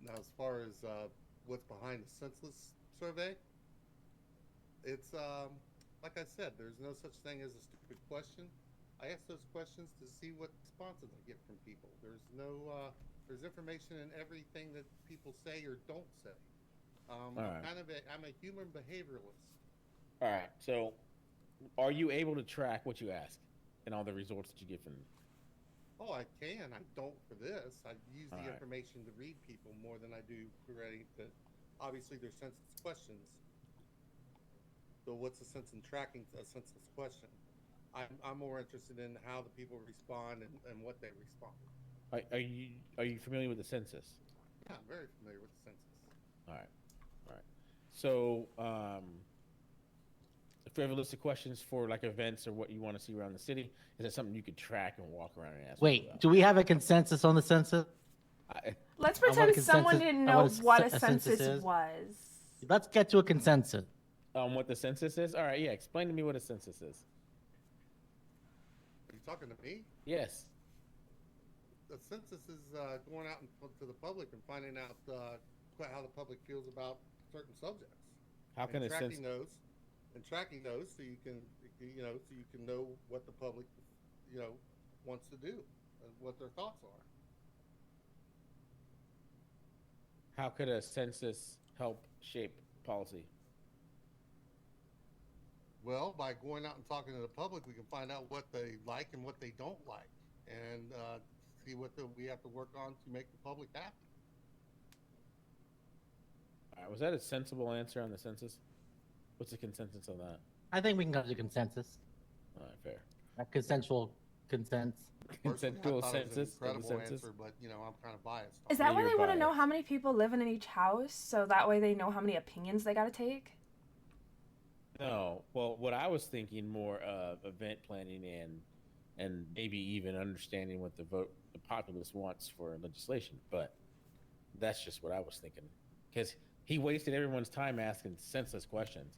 Now, as far as what's behind the census survey, it's like I said, there's no such thing as a stupid question. I ask those questions to see what responses I get from people. There's information in everything that people say or don't say. All right. I'm a human behavioralist. All right. So, are you able to track what you ask and all the results that you get from them? Oh, I can. I don't for this. I use All the right. information to read people more than I do creating the. Obviously, there's census questions. So, what's the sense in tracking a census question? I'm more interested in how the people respond and what they respond. Are you familiar with the census? Yeah, I'm very familiar with the census. All right. All right. So, if you have a list of questions for like events or what you want to see around the city, is that something you could track and walk around and ask people Wait, about? do we have a consensus on the census? I, Let's On what a pretend someone consensus didn't on what know what a a census census is? was. Let's get to a consensus. what the census is? All right. Yeah. Explain to me what a census is. Are you talking to me? Yes. The census is going out to the public and finding out how the public feels about certain subjects How and can a census? tracking those so you can know what the public you know wants to do and what their thoughts are. How could a census help shape policy? Well, by going out and talking to the public, we can find out what they like and what they don't like, and see we have to work on to make the public happy. All right. Was that a sensible answer on the census? What's the consensus on that? I think we can come to consensus. All right. Fair. A consensual consent. Personally, I Consensual thought it was an census of the incredible census. answer, but I'm kind of biased Is on it. Yeah, that why you're they want to know how biased. many people live in each house so that way they know how many opinions they got to take? No. Well, what I was thinking more of event planning and maybe even understanding what the populace wants for legislation. But that's just what I was thinking because he wasted everyone's time asking senseless questions.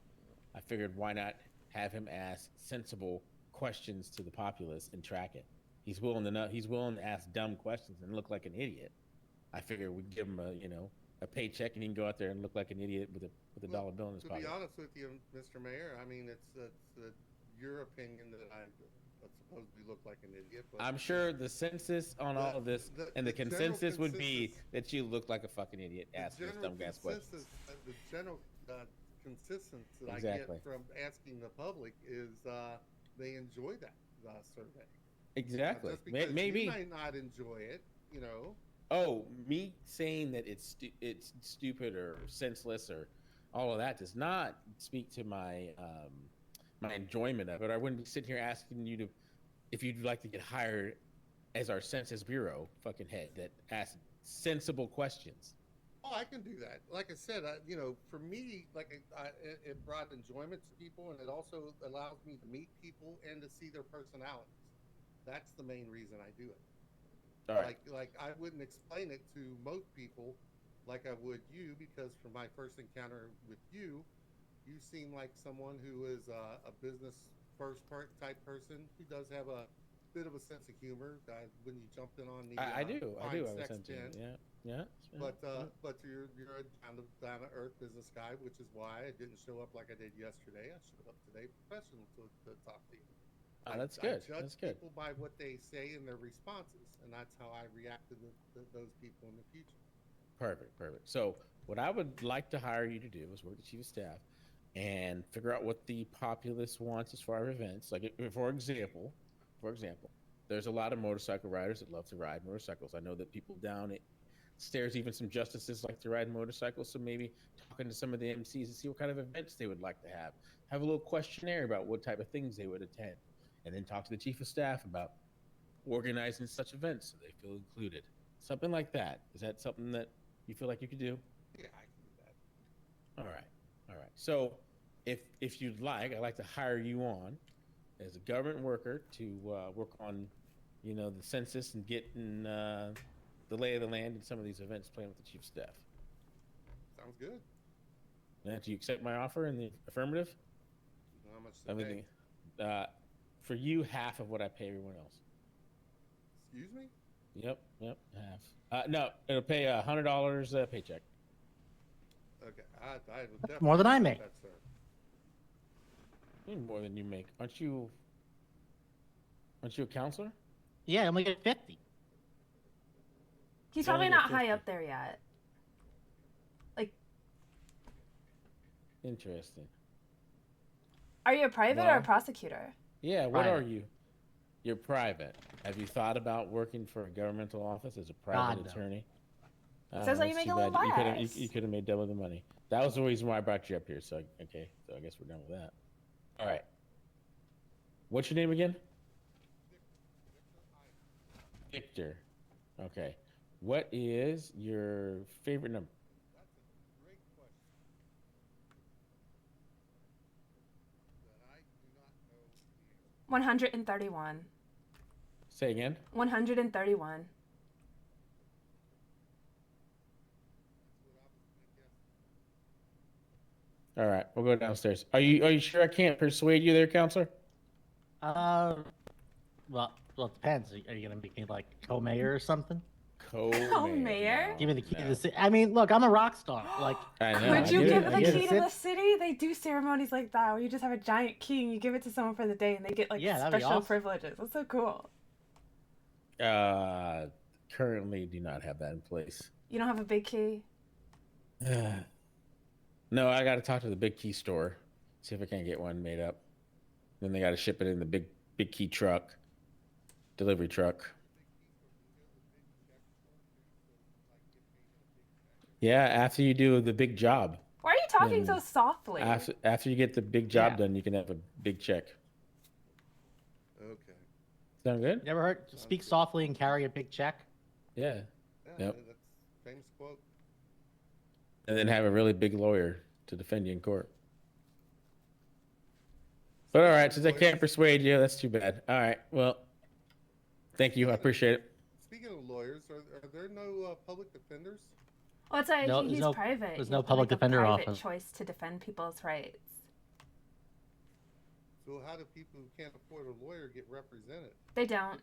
I figured why not have him ask sensible questions to the populace and track it. He's willing to know. He's willing to ask dumb questions and look like an idiot. I figured we'd give him a paycheck and he can go out there and look like an idiot with a Well, dollar bill in his to be pocket. honest with you, Mr. Mayor, I mean it's your opinion that I supposedly look like an idiot, but I'm sure the census on all the of this and the the general consensus would be consensus that you look like a fucking idiot the asking us general dumb gas questions. consensus the general consistency that I get Exactly. from asking the public is they enjoy that survey. Now, Exactly. just because you Maybe. may not enjoy it, Oh, me saying that it's stupid or senseless or all of that does not speak to my enjoyment of it. I wouldn't be sitting here asking you to if you'd like to get hired as our census bureau fucking head that asks sensible questions. oh, I can do that. Like I said, for me, it brought enjoyment to people, and it also allows me to meet people and to see their personalities. That's the main reason I do it. All right. Like I wouldn't explain it to most people like I would you because from my first encounter with you, you seem like someone who is a business type person who does have a bit of a sense of humor. When you jumped in on the I do. I fine do have a sex sense of humor. pen, Yeah. Yeah. Yeah. Yeah. but you're a down to earth business guy, which is why I didn't show up like I did yesterday. I showed up today professional to talk to you. That's I good. That's judge good. people by what they say and their responses, and that's how I react to those people in the future. Perfect, perfect. So, what I would like to hire you to do is work the chief of staff and figure out what the populace wants as far as events. Like, for example, there's a lot of motorcycle riders that love to ride motorcycles. I know that people down at stairs, even some justices like to ride motorcycles. So maybe talking to some of the MCs and see what kind of events they would like to have. Have a little questionnaire about what type of things they would attend, and then talk to the chief of staff about organizing such events so they feel included. Something like that. Is that something that you feel like you could do? Yeah, I can do that. All right. All right. So if you'd like, I'd like to hire you on as a government worker to work on, the census and getting the lay of the land and some of these events playing with the chief of staff. Sounds good. Now, do you accept my offer in the affirmative? How much to pay? Everything. Uh, for you, half of what I pay everyone else. Excuse me? Yep. Half. No, it'll pay $100 a paycheck. Okay, I would definitely more than I accept make. that, sir. More than you make. Aren't you a counselor? Yeah, I only get 50. He's You only probably get not high 50. up there yet. Like, Interesting. are you a private or Well- a prosecutor? Yeah, what Private. are you? You're private. Have you thought about working for a governmental office as a private God, no. attorney? Sounds like you that's make too a little bad. less. You could have made double the money. That was the reason why I brought you up here. So okay, so I guess we're done with that. All right. What's your name again? Victor. Okay. What is your favorite number? That's a great question. That I do not know the answer. 131. Say again. 131. That's what I was gonna guess. All right, we'll go downstairs. Are you sure I can't persuade you there, counselor? Well, it depends. Are you gonna make me like co-mayor or something? Co-mayor? Give me the key to the city. I mean, look, I'm a rock star. Like, I know. I Could you get give it, I the get key it. to the city? They do ceremonies like that where you just have a giant key and you give it to someone for the day and they get like Yeah, that'd be special awesome. privileges. That's so cool. Currently do not have that in place. You don't have a big key? No, I got to talk to the big key store, see if I can't get one made up. Then they got to ship it in the big key truck, delivery truck. Yeah, after you do the big job. Why are you talking Then so softly? After you get the big job Yeah. done, you can have a big check. Okay. Sound good? never heard speak softly and carry a big check? Yeah. Yeah, Yep. that's a famous quote. And then have a really big lawyer to defend you in court. But all right, since I can't persuade you, that's too bad. All right, well, thank you. I appreciate it. Speaking of lawyers, are there no public defenders? Well, it's like No, he's there's no- private. there's You no have to public make a defender private office. choice to defend people's rights. So how do people who can't afford a lawyer get represented? They don't.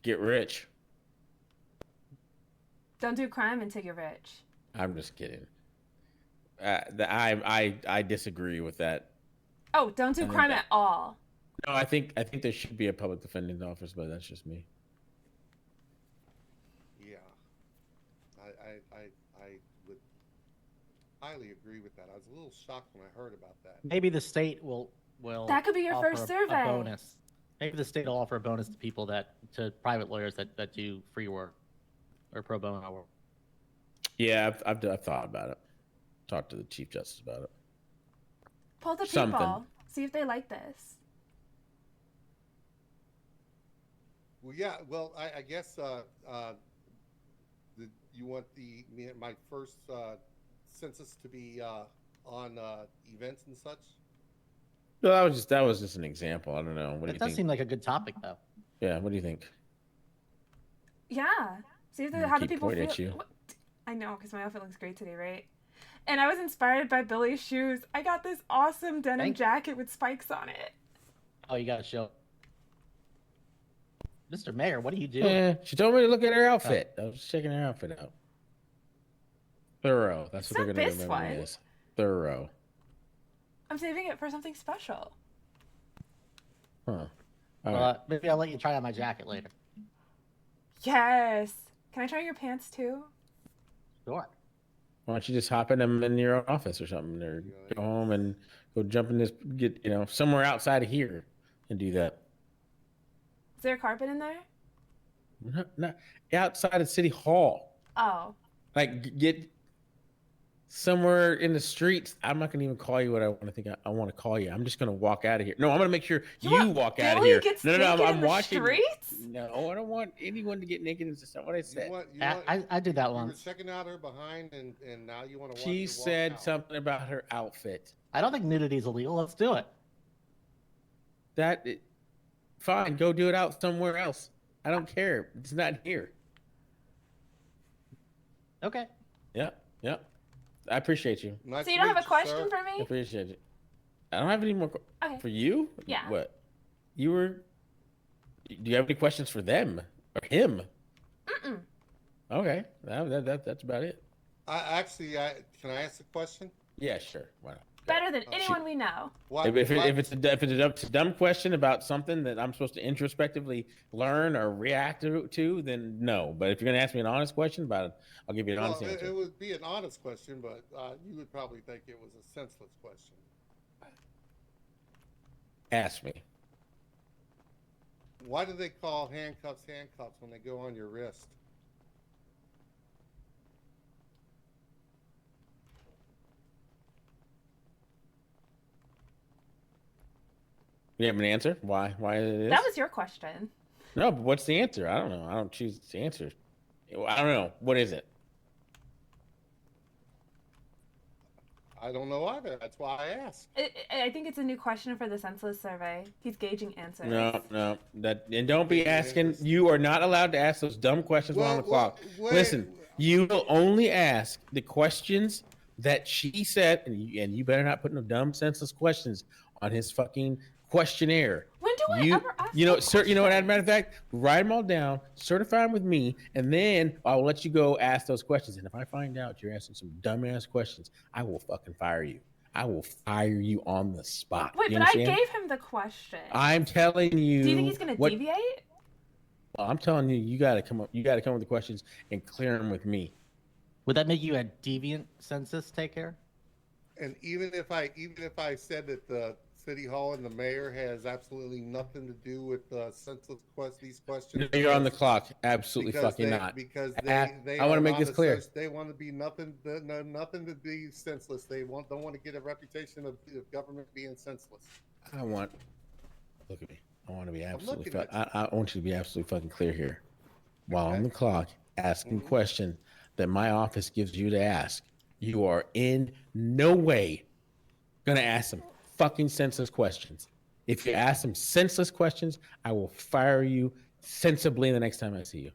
Get rich. Don't do crime until you're rich. I'm just kidding. I disagree with that. Oh, don't do I think crime that- at all. No, I think there should be a public defender's office, but that's just me. Yeah. I would highly agree with that. I was a little shocked when I heard about that. Maybe the state will That could be your offer first a survey. bonus. Maybe the state will offer a bonus to people to private lawyers that do free work or pro bono work. Yeah, I've thought about it. Talked to the Chief Justice about it. Pull the Something. people. See if they like this. Well, yeah. Well, I guess you want my first census to be on events and such. No, that was just an example. I don't know. What do That you does think? seem like a good topic, though. Yeah, what do you think? Yeah. See if I'm they, gonna how the keep people pointing feel. at you. What? I know, because my outfit looks great today, right? And I was inspired by Billy's shoes. I got this awesome denim Thank- jacket with spikes on it. Oh, you got to show. Mr. Mayor, what are you doing? Yeah, she told me to look at her outfit. I was just checking her outfit out. Thorough. That's It's what they're not gonna this remember me one. as. Thorough. I'm saving it for something special. Huh. All Well, right. maybe I'll let you try on my jacket later. Yes. Can I try your pants too? Sure. Why don't you just hop in them in your office or something, or go home and go jump in this, get somewhere outside of here, and do that. Is there a carpet in there? Not outside of City Hall. Oh. Like get somewhere in the streets. I'm not gonna even call you what I want to think I want to call you. I'm just gonna walk out of here. No, I'm gonna make sure you want walk out of Billy here. gets No, naked I'm in the watching. streets? No, I don't want anyone to get naked. It's just not what I said. I did that You were once. checking out her behind, and now you want to. She said something about her outfit. I don't think nudity is illegal. Let's do it. Fine, go do it out somewhere else. I don't care. It's not here. Okay. Yep. I appreciate you. Nice So you to don't have meet a question sir. for I me? appreciate it. I don't have any more Okay. for you. Yeah. What? You were Do you have any questions for them or him? Mm-mm. Okay, that's about it. Can I ask a question? Yeah, sure. Why not? Better than Oh, anyone we know. What? If it's a dumb question about something that I'm supposed to introspectively learn or react to, then no. But if you're gonna ask me an honest question about it, I'll give you an honest Well, answer. it would be an honest question, but you would probably think it was a senseless question. Ask me. Why do they call handcuffs when they go on your wrist? You have an answer? Why? Why it is? That was your question. No, but what's the answer? I don't know. I don't choose the answer. I don't know. What is it? I don't know either. That's why I asked. I think it's a new question for the senseless survey. He's gauging answers. No. And don't be Yeah, asking. it's- You are not allowed to ask those dumb questions while on the clock. wait, Listen, you will only ask the questions that she said, and you better not put no dumb, senseless questions on his fucking questionnaire. When do I ever ask You know, that sir. You know what? As a question? matter of fact, write them all down, certify them with me, and then I'll let you go ask those questions. And if I find out you're asking some dumbass questions, I will fucking fire you. I will fire you on the spot. Wait, You but I understand? gave him the question. I'm telling you. Do you think he's gonna what, deviate? Well, I'm telling you, you got to come up. You got to come up with the questions and clear them with me. Would that make you a deviant census taker? And even if I said that the city hall and the mayor has absolutely nothing to do with these questions. You're on the clock. Absolutely because fucking they, not. Because I they wanna are make not this clear. They want to be nothing to be senseless. Don't want to get a reputation of government being senseless. I want. Look at me. I want to be absolutely. looking at I want you to be absolutely fucking clear here. While on the clock, asking Mhm. question that my office gives you to ask, you are in no way gonna ask some fucking senseless questions. If you ask some senseless questions, I will fire you sensibly the next time I see you.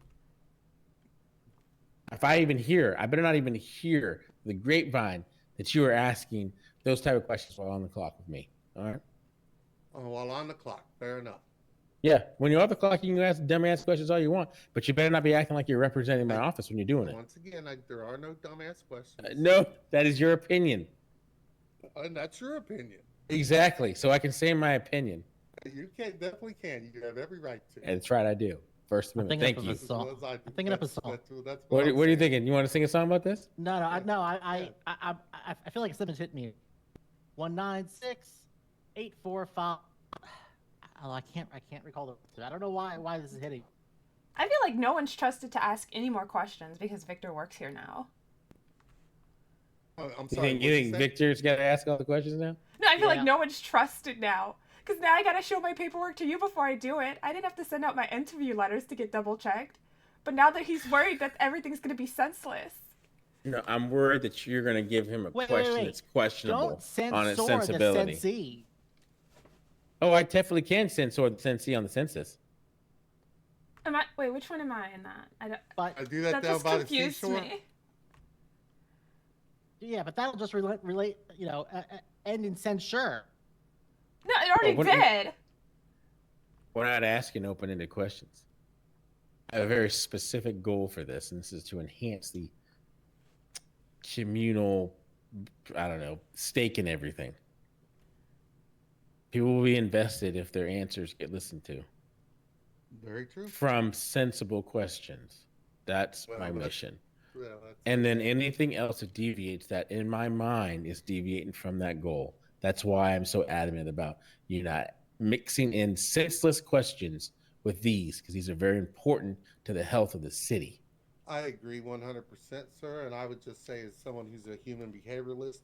If I even hear, I better not even hear the grapevine that you are asking those type of questions while on the clock with me. All right. Oh, while on the clock, fair enough. Yeah, when you're off the clock, you can ask dumbass questions all you want, but you better not be acting like you're representing my office when you're doing it. Once again, there are no dumbass questions. No, that is your opinion. And that's your opinion. Exactly. So I can say my opinion. You definitely can. You have every right to. And that's right, I do. First I'm Amendment. thinking Thank of you. a song. I'm thinking up a song. That's What I'm are you saying. thinking? You want to sing a song about this? No, Yeah. I feel like something's hit me. 196-845. Oh, I can't recall the. I don't know why this is hitting. I feel like no one's trusted to ask any more questions because Victor works here now. Oh, I'm You sorry. think, what'd you say? Victor's got to ask all the questions now? No, I feel Yeah. like no one's trusted now. Because now I gotta show my paperwork to you before I do it. I didn't have to send out my interview letters to get double checked. But now that he's worried that everything's gonna be senseless. No, I'm worried that you're going to give him a question that's questionable Don't censor on its the sensibility. sensee. Oh, I definitely can censor the sensei on the census. Wait, which one am I in that? I don't. But I do that That though just about a confused seashore. me. yeah, but that'll just relate. End in censure. No, it already what- did. We're not asking open-ended questions. I have a very specific goal for this, and this is to enhance the communal, I don't know, stake in everything. People will be invested if their answers get listened to Very true. from sensible questions. That's Well, my that's- mission. Yeah, that's And then anything else that deviates that in my mind is deviating from that goal. That's why I'm so adamant about you not mixing in senseless questions with these, because these are very important to the health of the city. I agree 100%, sir. And I would just say, as someone who's a human behavioralist,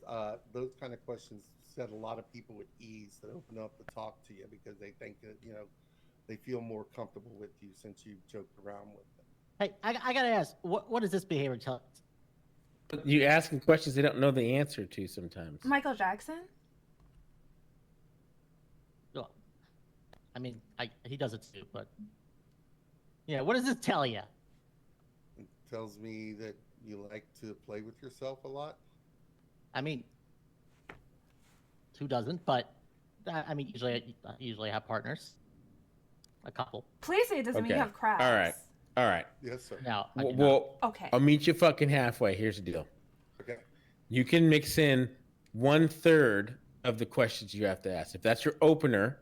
those kind of questions set a lot of people at ease that open up to talk to you because they think that, they feel more comfortable with you since you joked around with them. Hey, I gotta ask, what does this behavior tell us? But you asking questions they don't know the answer to sometimes. Michael Jackson? Well, I mean, he does it too, but yeah, what does this tell you? It tells me that you like to play with yourself a lot. I mean, who doesn't? But I mean, usually I have partners. A couple. Please say it doesn't mean you Okay. have cracks. All right. Yes, sir. No, I do not. Well, Okay. I'll meet you fucking halfway. Here's the deal. Okay. You can mix in 1/3 of the questions you have to ask. If that's your opener,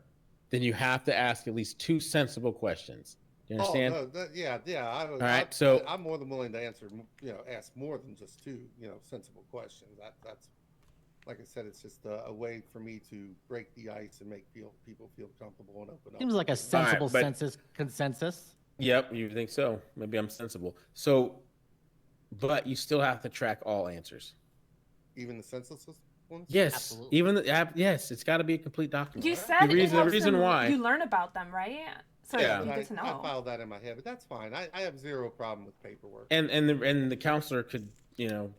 then you have to ask at least 2 sensible questions. You understand? Oh no, yeah. All right, so- I'm more than willing to answer. Ask more than just 2. Sensible questions. That's like I said. It's just a way for me to break the ice and make people feel comfortable and open up. Seems like a sensible but- consensus. Yep, you think so? Maybe I'm sensible. So, but you still have to track all answers. Even the senseless ones. Yes, Absolutely. even the yes, it's got to be a complete document. You said the reason, it helps the reason them, why. you learn about them, right? So Yeah. you But get to know. I filed that in my head, but that's fine. I have zero problem with paperwork. and the counselor could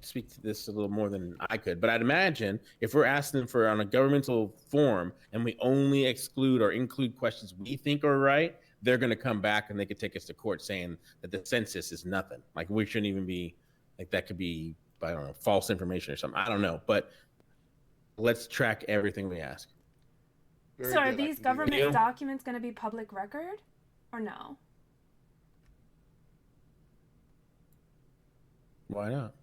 speak to this a little more than I could, but I'd imagine if we're asking for on a governmental form and we only exclude or include questions we think are right, they're going to come back and they could take us to court saying that the census is nothing. Like we shouldn't even be like that could be, I don't know, false information or something. I don't know, but let's track everything we ask. Very So are good, I these can do that. government Yeah. documents going to be public record or no? Why not?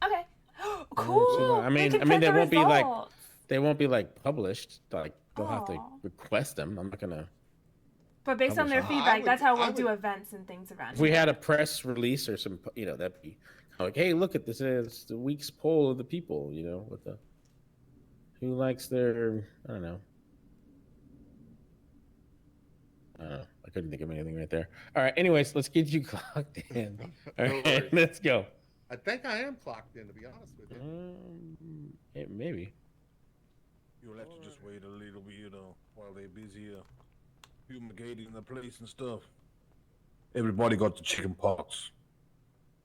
Okay. so Cool. I mean- They can I mean, print they the won't be like- results. They won't be like published. Like they'll have to Aw. request them. I'm not gonna. But based on their publish them. feedback, I would- that's how we'll I do would- events and things around If we here. had a press release or some, that'd be like, hey, look at this. It's the week's poll of the people. With the who likes their. I don't know. I couldn't think of anything right there. All right. Anyways, let's get you clocked in. All No right, worries. let's go. I think I am clocked in, to be honest with you. Maybe. You'll have to just wait a little bit, while they're busy fumigating the place and stuff. Everybody got the chicken pox.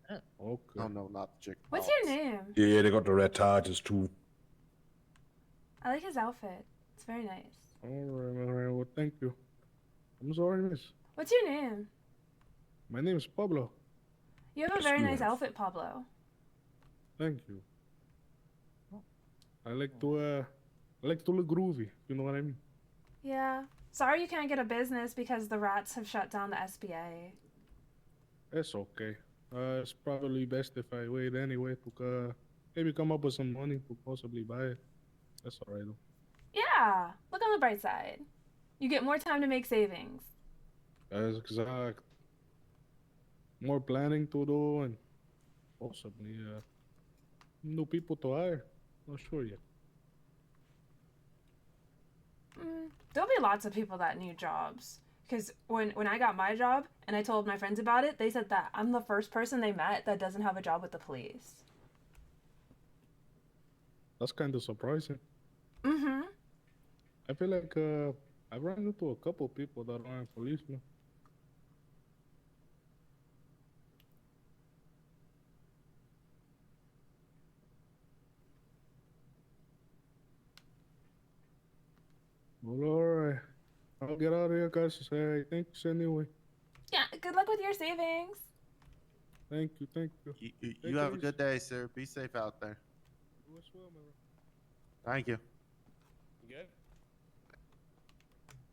Okay. Oh no, not the chicken. What's pox. your name? Yeah, they got the red targets too. I like his outfit. It's very nice. All right. Well, thank you. I'm sorry, miss. What's your name? My name is Pablo. You have a Yes, very you nice have. outfit, Pablo. Thank you. I like to look groovy. You know what I mean? Yeah. Sorry you can't get a business because the rats have shut down the SBA. It's okay. It's probably best if I wait anyway to maybe come up with some money to possibly buy it. That's alright though. Yeah. Look on the bright side. You get more time to make savings. That's exact. More planning to do and possibly new people to hire. Not sure yet. There'll be lots of people that need jobs. Because when I got my job and I told my friends about it, they said that I'm the first person they met that doesn't have a job with the police. That's kind of surprising. Mm-hmm. I feel like I've run into a couple people that aren't policemen. Well, alright. I'll get out of here, guys. Thanks anyway. Yeah, good luck with your savings. Thank you. You Take have it a good day, sir. Be safe out there. You as well, my friend. Thank you. Good.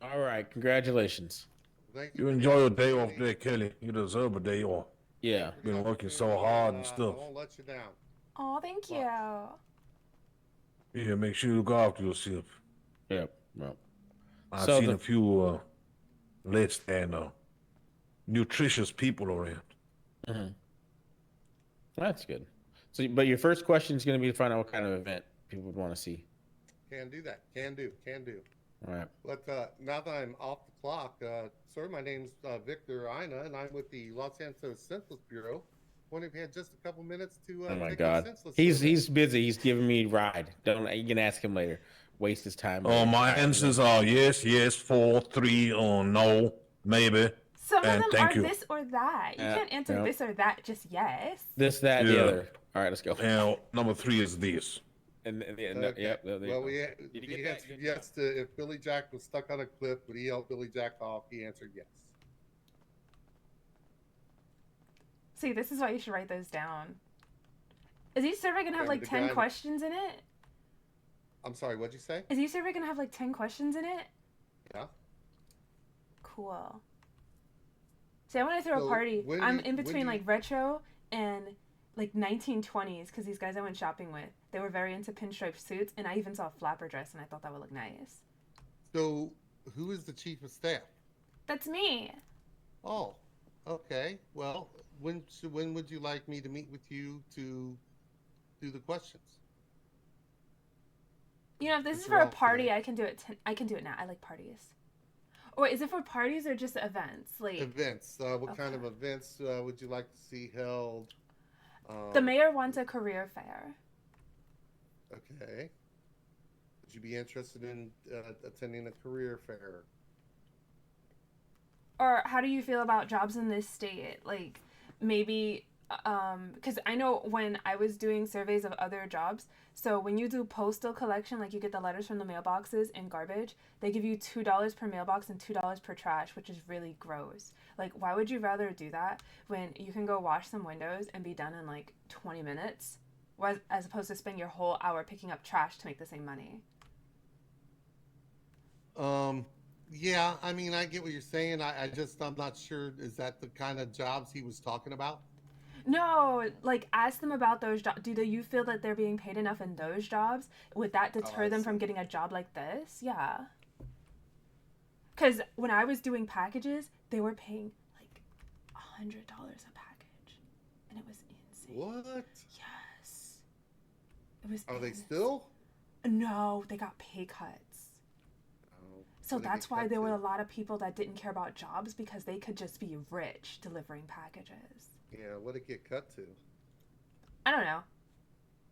All right. Congratulations. Thank You for enjoy your day the off there, Kelly. You deserve a day off. Yeah. Been working so hard and I stuff. won't let you down. Oh, thank you. Yeah, make sure you look after yourself. Yep. Well. I've So seen the- a few less than nutritious people around. That's good. So, but your first question is going to be to find out what kind of event people would want to see. Can do that. Can do. All right. But now that I'm off the clock, sir, my name's Victor Ina, and I'm with the Los Santos Census Bureau. Wonder if you had just a couple minutes to. Oh my take God. the census He's survey. busy. He's giving me a ride. Don't you can ask him later. Waste his time. Oh, later. my answers are yes, 4, 3, or no, maybe. Some of And them thank are you. this or that. You can't answer yeah. this or that, just yes. This, that, and the Yeah. other. All right, let's go. And number 3 is this. And Okay. yep. There you Well, go. we Did you get that? answered yes to if Billy Jack was stuck on a cliff, would he help Billy Jack off? He answered yes. See, this is why you should write those down. Is each survey gonna have And like the 10 guy- questions in it? I'm sorry, what'd you say? Is each survey gonna have like 10 questions in it? Yeah. cool. See, I want to throw a So party. when I'm do you- in when between do you- like retro and like 1920s because these guys I went shopping with, they were very into pinstripe suits, and I even saw a flapper dress, and I thought that would look nice. So who is the chief of staff? That's me. Oh, okay. Well, when would you like me to meet with you to do the questions? You know, if this Since is we're for a off party, today. I can do it. I can do it now. I like parties. Or is it for parties or just events? Like Events. What kind of Okay. events would you like to see held? the mayor wants a career fair. Okay. Would you be interested in attending a career fair? Or how do you feel about jobs in this state? Like maybe because I know when I was doing surveys of other jobs, so when you do postal collection, like you get the letters from the mailboxes and garbage, they give you $2 per mailbox and $2 per trash, which is really gross. Like, why would you rather do that when you can go wash some windows and be done in like 20 minutes, as opposed to spend your whole hour picking up trash to make the same money? Yeah, I mean, I get what you're saying. I'm not sure. Is that the kind of jobs he was talking about? No, like ask them about those jobs. You feel that they're being paid enough in those jobs? Would that Oh, deter I them from see. getting a job like this? Yeah. Because when I was doing packages, they were paying like $100 a package, and it was insane. What? Yes, it was. Are they insane. still? No, they got pay cuts. Oh, So what did it that's why cut there were to? a lot of people that didn't care about jobs because they could just be rich delivering packages. Yeah, what did it get cut to? I don't know.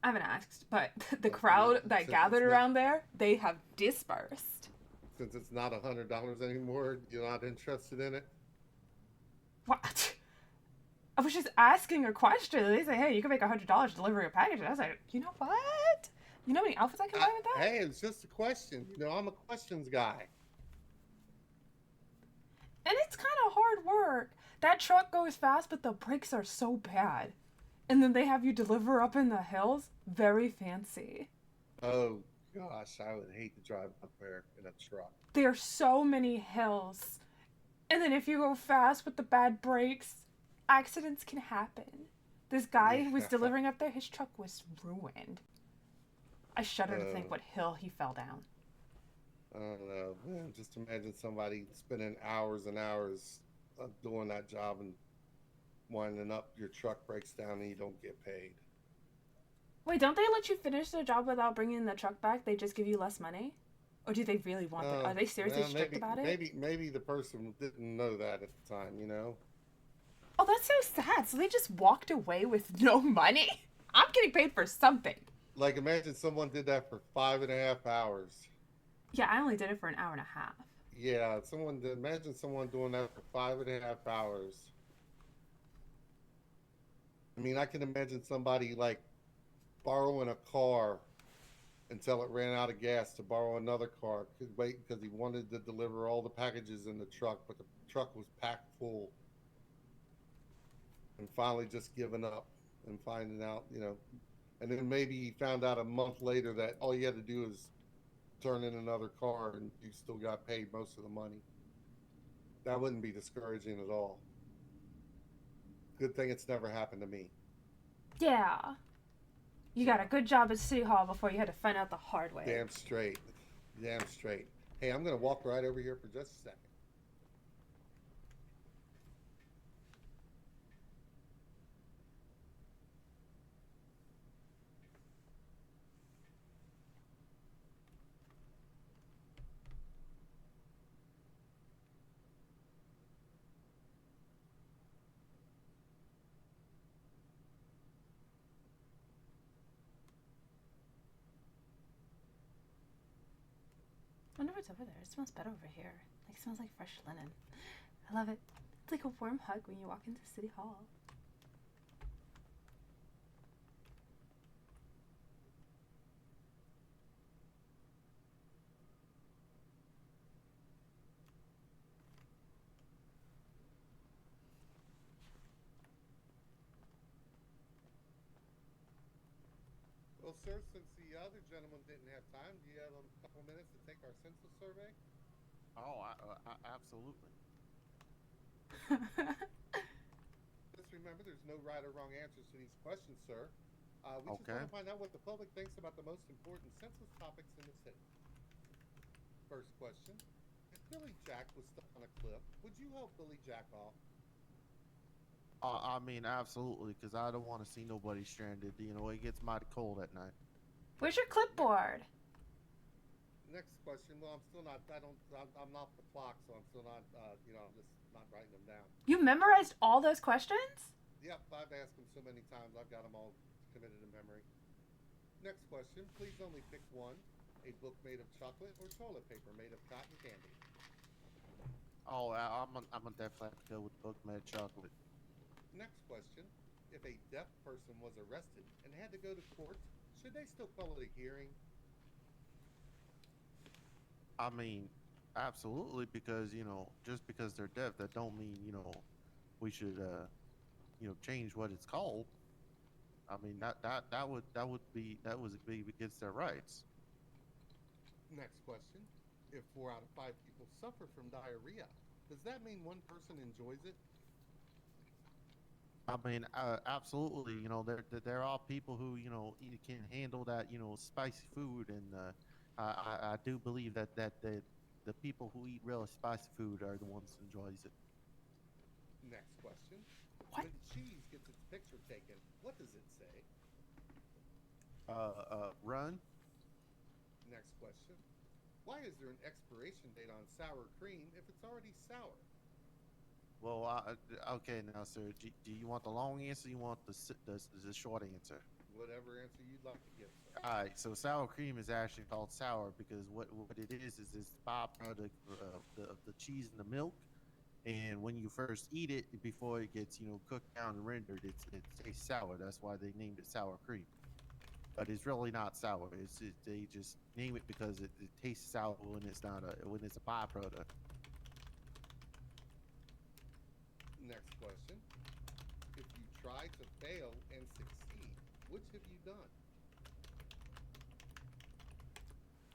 I haven't asked, but the Okay, crowd that since gathered it's not- around there, they have dispersed. Since it's not $100 anymore, you're not interested in it? What? I was just asking a question. They say, hey, you can make $100 delivering a package. And I was like, you know what? You know how many outfits I can buy with that? Hey, it's just a question. You know, I'm a questions guy. And it's kind of hard work. That truck goes fast, but the brakes are so bad. And then they have you deliver up in the hills. Very fancy. Oh gosh, I would hate to drive up there in a truck. There are so many hills. And then if you go fast with the bad brakes, accidents can happen. This guy who was Yeah. delivering up there, his truck was ruined. I shudder to think Oh. what hill he fell down. I don't know, man. Just imagine somebody spending hours and hours doing that job and winding up, your truck breaks down and you don't get paid. Wait, don't they let you finish the job without bringing the truck back? They just give you less money? Or do they really want it? Are they seriously Well, strict about it? Maybe the person didn't know that at the time, you know? Oh, that's so sad. So they just walked away with no money? I'm getting paid for something. Like, imagine someone did that for 5.5 hours. Yeah, I only did it for an hour and a half. Yeah, imagine someone doing that for 5.5 hours. I mean, I can imagine somebody like borrowing a car until it ran out of gas to borrow another car. Could wait because he wanted to deliver all the packages in the truck, but the truck was packed full. And finally just giving up and finding out, you know, and then maybe he found out a month later that all you had to do is turn in another car and you still got paid most of the money. That wouldn't be discouraging at all. Good thing it's never happened to me. Yeah. You got a good job at City Hall before you had to find out the hard way. Damn straight. Damn straight. Hey, I'm going to walk right over here for just a second. I wonder what's over there. It smells better over here. Like, it smells like fresh linen. I love it. It's like a warm hug when you walk into City Hall. Well, sir, since the other gentleman didn't have time, do you have a couple minutes to take our census survey? Oh, absolutely. Just remember, there's no right or wrong answers to these questions, sir. We just Okay. want to find out what the public thinks about the most important census topics in the city. First question. If Billy Jack was stuck on a cliff, would you help Billy Jack off? I mean, absolutely, because I don't want to see nobody stranded. You know, it gets mighty cold at night. Where's your clipboard? Next question. Well, I'm off the clock, so I'm still not, I'm just not writing them down. You memorized all those questions? Yep, I've asked them so many times, I've got them all committed to memory. Next question. Please only pick one. A book made of chocolate or toilet paper made of cotton candy? Oh, I'm gonna definitely have to go with book made chocolate. Next question. If a deaf person was arrested and had to go to court, should they still call it a hearing? I mean, absolutely, because just because they're deaf, that don't mean we should change what it's called. I mean that would be against their rights. Next question. If 4 out of 5 people suffer from diarrhea, does that mean one person enjoys it? I mean, absolutely. There are people who can handle that spicy food, and I do believe that the people who eat really spicy food are the ones who enjoys it. Next question. What? When cheese gets its picture taken, what does it say? Run. Next question. Why is there an expiration date on sour cream if it's already sour? Well, okay, now, sir, do you want the long answer? Or you want the short answer? Whatever answer you'd like to give, sir. All right, so sour cream is actually called sour because what it is it's byproduct of the cheese and the milk, and when you first eat it before it gets cooked down and rendered, it tastes sour. That's why they named it sour cream. But it's really not sour. They just name it because it tastes sour when it's a byproduct. Next question. If you try to fail and succeed, which have you done?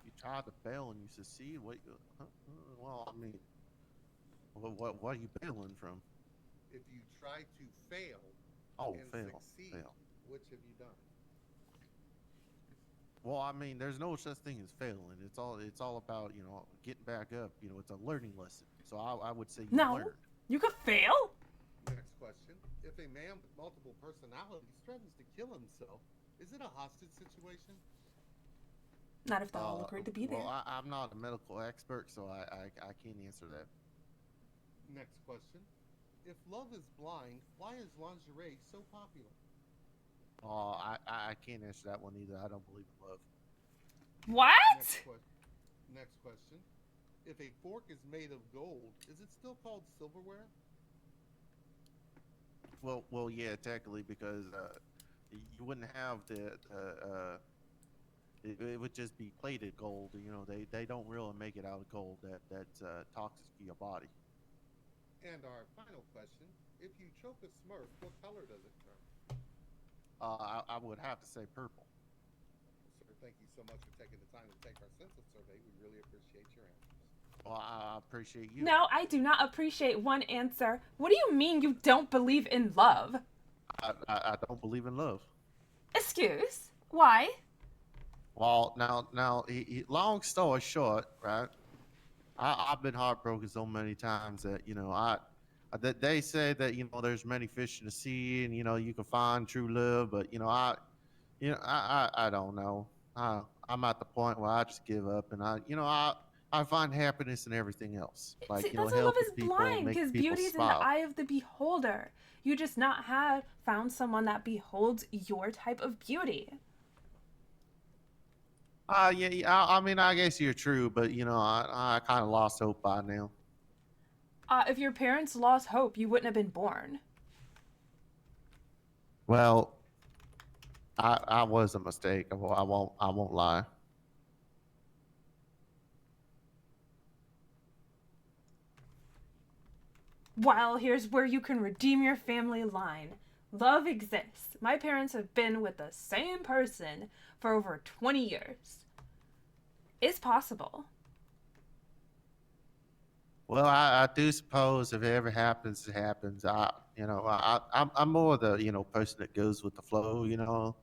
You try to fail and you succeed. What? Well, I mean, what are you failing from? If you try to fail and succeed, fail. which have you done? Well, I mean, there's no such thing as failing. It's all about getting back up. It's a learning lesson. So I would say you No. learned. You could fail? Next question. If a man with multiple personalities threatens to kill himself, is it a hostage situation? Not if they all agreed to be there. Well, I'm not a medical expert, so I can't answer that. Next question. If love is blind, why is lingerie so popular? I can't answer that one either. I don't believe in love. What? Next question. If a fork is made of gold, is it still called silverware? Well, yeah, technically, because you wouldn't have it would just be plated gold. They don't really make it out of gold that's toxic to your body. And our final question. If you choke a Smurf, what color does it turn? I would have to say purple. Well, sir, thank you so much for taking the time to take our census survey. We really appreciate your answers. Well, I appreciate you. No, I do not appreciate one answer. What do you mean you don't believe in love? I don't believe in love. Excuse? Why? Well, now, long story short, right? I've been heartbroken so many times that that they say that there's many fish in the sea, and you can find true love, but I don't know. I'm at the point where I just give up, and I find happiness in everything else, like See, that's why love helping is people, blind, making because people beauty is in smile. the eye of the beholder. You just not have found someone that beholds your type of beauty. Yeah. I mean, I guess you're true, but I kind of lost hope by now. If your parents lost hope, you wouldn't have been born. Well, I was a mistake. I won't lie. Well, here's where you can redeem your family line. Love exists. My parents have been with the same person for over 20 years. It's possible. Well, I do suppose if it ever happens, it happens. I'm more the person that goes with the flow.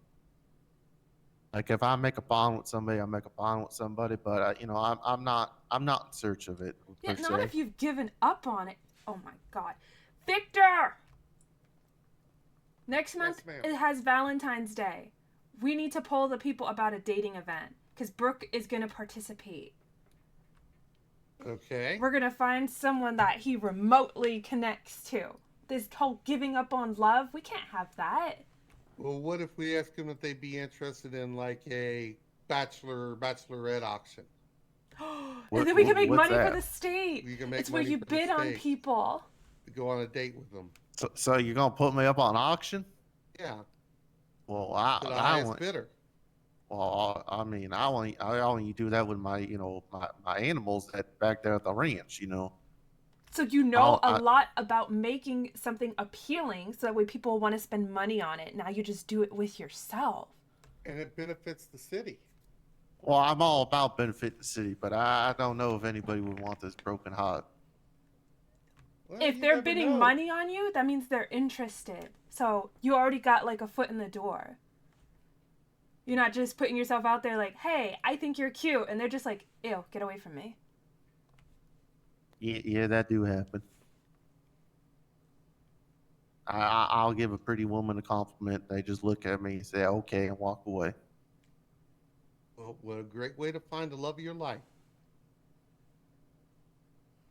Like if I make a bond with somebody, I make a bond with somebody. But I'm not in search of it Yeah, per not se. if you've given up on it. Oh my god. Victor! Next month, ma'am. it has Valentine's Day. We need to poll the people about a dating event because Brooke is going to participate. Okay. We're going to find someone that he remotely connects to. This whole giving up on love, we can't have that. Well, what if we ask them if they'd be interested in like a bachelorette auction? And then we can make What's money for that? the state. You can make It's where money you for the bid on state. people. Go on a date with them. So you're gonna put me up on auction? Yeah, Well, to the I highest want. bidder. Well, I mean, I only do that with my animals that back there at the ranch. So you I know don't, a I, lot about making something appealing so that way people want to spend money on it. Now you just do it with yourself. And it benefits the city. well, I'm all about benefit the city, but I don't know if anybody would want this broken heart. Well, If you they're never bidding know. money on you, that means they're interested. So you already got like a foot in the door. You're not just putting yourself out there like, hey, I think you're cute. And they're just like, ew, get away from me. Yeah, that do happen. I'll give a pretty woman a compliment. They just look at me and say, okay, and walk away. Well, what a great way to find the love of your life.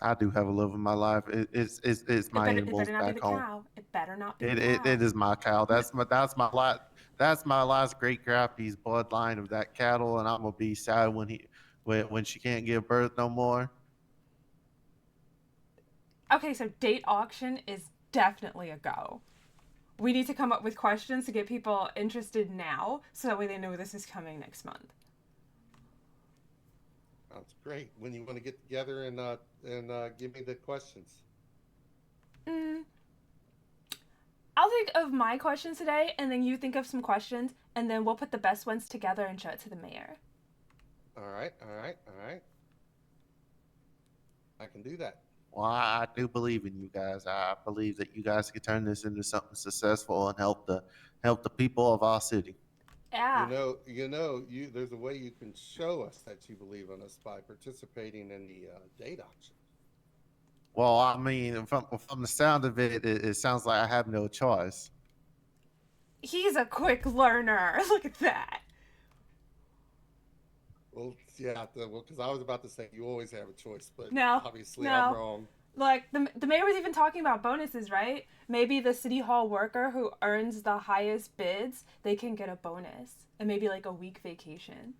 I do have a love of my life. It's my It animals better not be back the home. cow. It better not be It, the it, cow. it is my cow. That's my last great grandpa's bloodline of that cattle, and I'm gonna be sad when she can't give birth no more. Okay, so date auction is definitely a go. We need to come up with questions to get people interested now so that way they know this is coming next month. Sounds great. When you want to get together and give me the questions. I'll think of my questions today, and then you think of some questions, and then we'll put the best ones together and show it to the mayor. All right. I can do that. Well, I do believe in you guys. I believe that you guys can turn this into something successful and help the people of our city. Yeah. There's a way you can show us that you believe in us by participating in the date auction. Well, I mean, from the sound of it, it sounds like I have no choice. He's a quick learner. Look at that. Well, yeah, because I was about to say you always have a choice, but No, obviously no. I'm wrong. Like, the mayor was even talking about bonuses, right? Maybe the city hall worker who earns the highest bids, they can get a bonus. And maybe like a week vacation.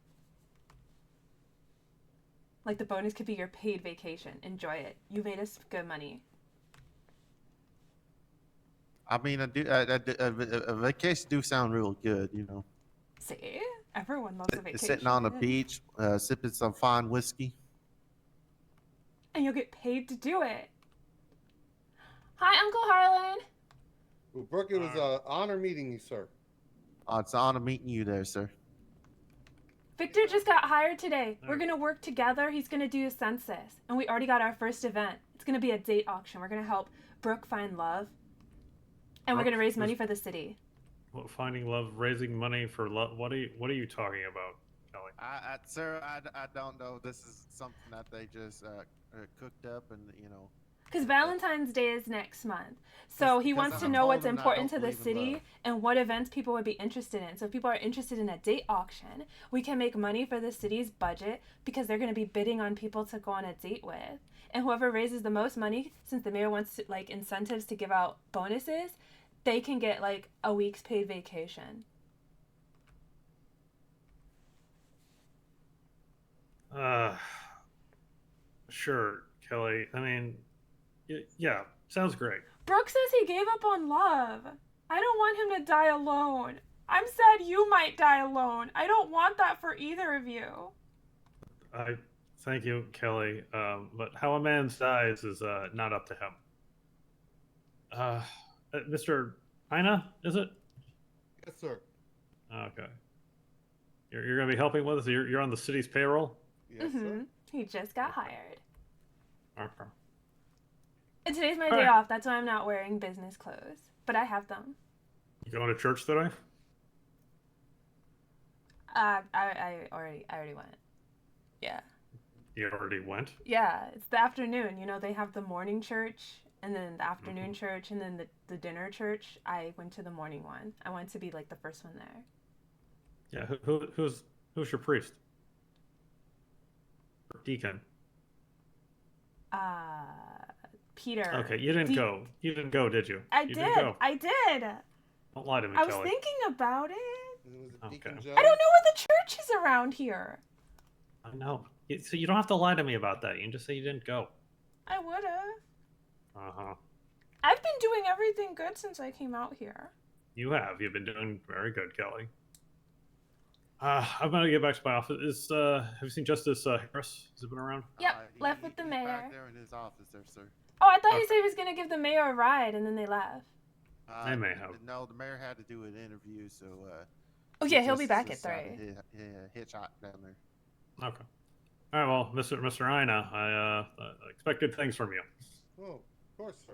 Like the bonus could be your paid vacation. Enjoy it. You made us good money. I mean, a vacation do sound real good. See? Everyone loves a vacation. Sitting on the beach, sipping some fine whiskey. And you'll get paid to do it. Hi, Uncle Harlan. Well, Brooke, it was an honor meeting you, sir. It's an honor meeting you there, sir. Victor just got hired today. We're going to work together. He's going to do a census. And we already got our first event. It's going to be a date auction. We're going to help Brooke find love. And we're going to raise money for the city. Well, finding love, raising money for love. What are you talking about, Kelly? Sir, I don't know. This is something that they just cooked up, and Because Valentine's Day is next month. So he wants to know what's important to the city and what events people would be interested in. So if people are interested in a date auction, we can make money for the city's budget because they're going to be bidding on people to go on a date with. And whoever raises the most money, since the mayor wants like incentives to give out bonuses, they can get like a week's paid vacation. Sure, Kelly. I mean, yeah, sounds great. Brooke says he gave up on love. I don't want him to die alone. I'm sad you might die alone. I don't want that for either of you. I thank you, Kelly. But how a man dies is not up to him. Mr. Ina, is it? Yes, sir. Okay. You're going to be helping with us? You're on the city's payroll? Yes, sir. He just got hired. Okay. And today's my All day right. off. That's why I'm not wearing business clothes. But I have them. You going to church today? I already went. Yeah. You already went. Yeah, it's the afternoon. You know, they have the morning church and then the afternoon church and then the dinner church. I went to the morning one. I wanted to be like the first one there. Yeah. Who's your priest? Or deacon. Peter. Okay, you didn't Do- go. You didn't go, did you? I You did. Didn't go. I did. Don't lie to me, I was Kelly. thinking about it. Was it Okay. Deacon Jones? I don't know what the church is around here. I know. So you don't have to lie to me about that. You can just say you didn't go. I would've. Uh-huh. I've been doing everything good since I came out here. You have. You've been doing very good, Kelly. I'm gonna get back to my office. Have you seen Justice Harris? Has he been around? Yep, left with the he's mayor. back there in his office there, sir. Oh, I thought he Okay. said he was gonna give the mayor a ride, and then they left. They may have. No, the mayor had to do an interview, so. Oh yeah, he'll be back at 3. Hitchhike down there. Okay. All right. Well, Mr. Ina, I expect good things from you. Oh, of course, sir.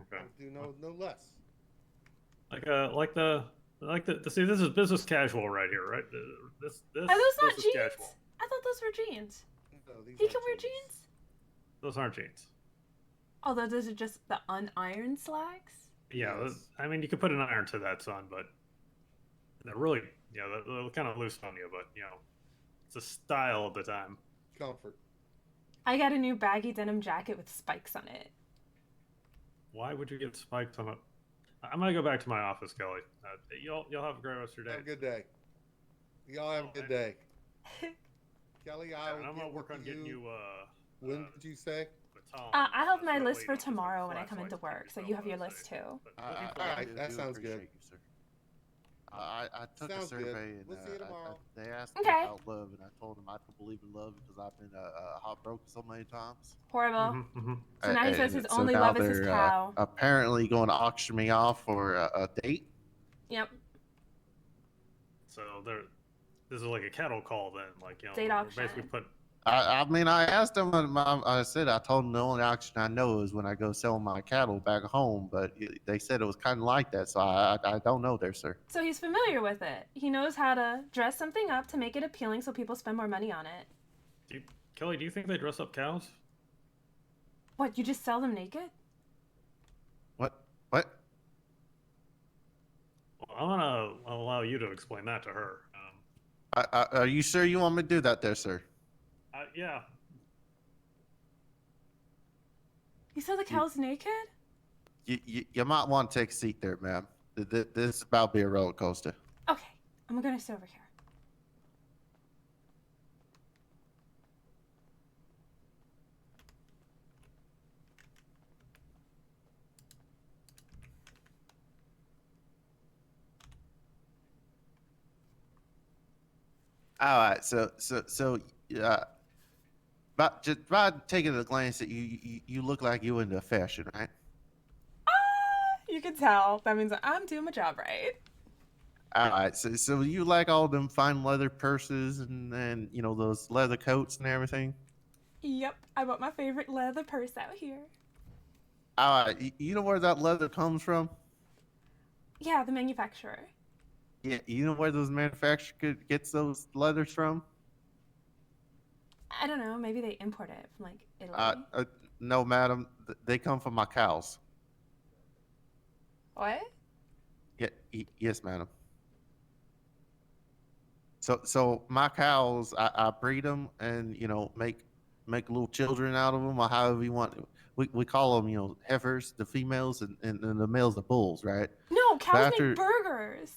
Okay. I'll do no less. See, this is business casual right here, right? This Are those not business jeans? casual. I thought those were jeans. No, these He aren't can wear jeans? Those aren't jeans. Although those are just the unironed slacks. Yeah, Yes. I mean, you could put an iron to that, son, but they're really, they're kind of loose on you, but it's a style of the time. Comfort. I got a new baggy denim jacket with spikes on it. Why would you get spiked on it? I'm gonna go back to my office, Kelly. You'll have a great rest of your Have a day. good day. Y'all have a good day. Kelly, I will And I'm gonna get work with on getting you. When did you say? baton. I have my That's list late for on. It's like tomorrow when I come flashlights into work, so keep you have your yourself list safe. too. But looking All forward right, to it. that sounds appreciate good. you, sir. I took a Sounds good. survey and We'll see you tomorrow. they asked Okay. me about love, and I told them I don't believe in love because I've been heartbroken so many times. Horrible. Mhm, mhm. So now he says And his so only now love is his they're, cow. apparently going to auction me off for a date. Yep. So this is like a cattle call then, like Date we're auction. basically put. I mean, I asked them. I told them the only auction I know is when I go sell my cattle back home. But they said it was kind of like that, so I don't know there, sir. So he's familiar with it. He knows how to dress something up to make it appealing so people spend more money on it. Kelly, do you think they dress up cows? What, you just sell them naked? What? Well, I'm gonna allow you to explain that to her. Are you sure you want me to do that, there, sir? Yeah. You sell the cows naked? You might want to take a seat there, ma'am. This is about to be a roller coaster. Okay, I'm gonna sit over here. All right, so just by taking a glance at you look like you into fashion, right? You can tell. That means I'm doing my job right. All right, so you like all them fine leather purses and those leather coats and everything. Yep, I bought my favorite leather purse out here. All right, you know where that leather comes from? Yeah, the manufacturer. Yeah, you know where those manufacturers gets those leathers from? I don't know, maybe they import it from like Italy. No, madam, they come from my cows. What? Yeah, yes, madam. So my cows, I breed them and make little children out of them, or however you want. We call them heifers, the females, and the males, the bulls, right? No, cows after- make burgers.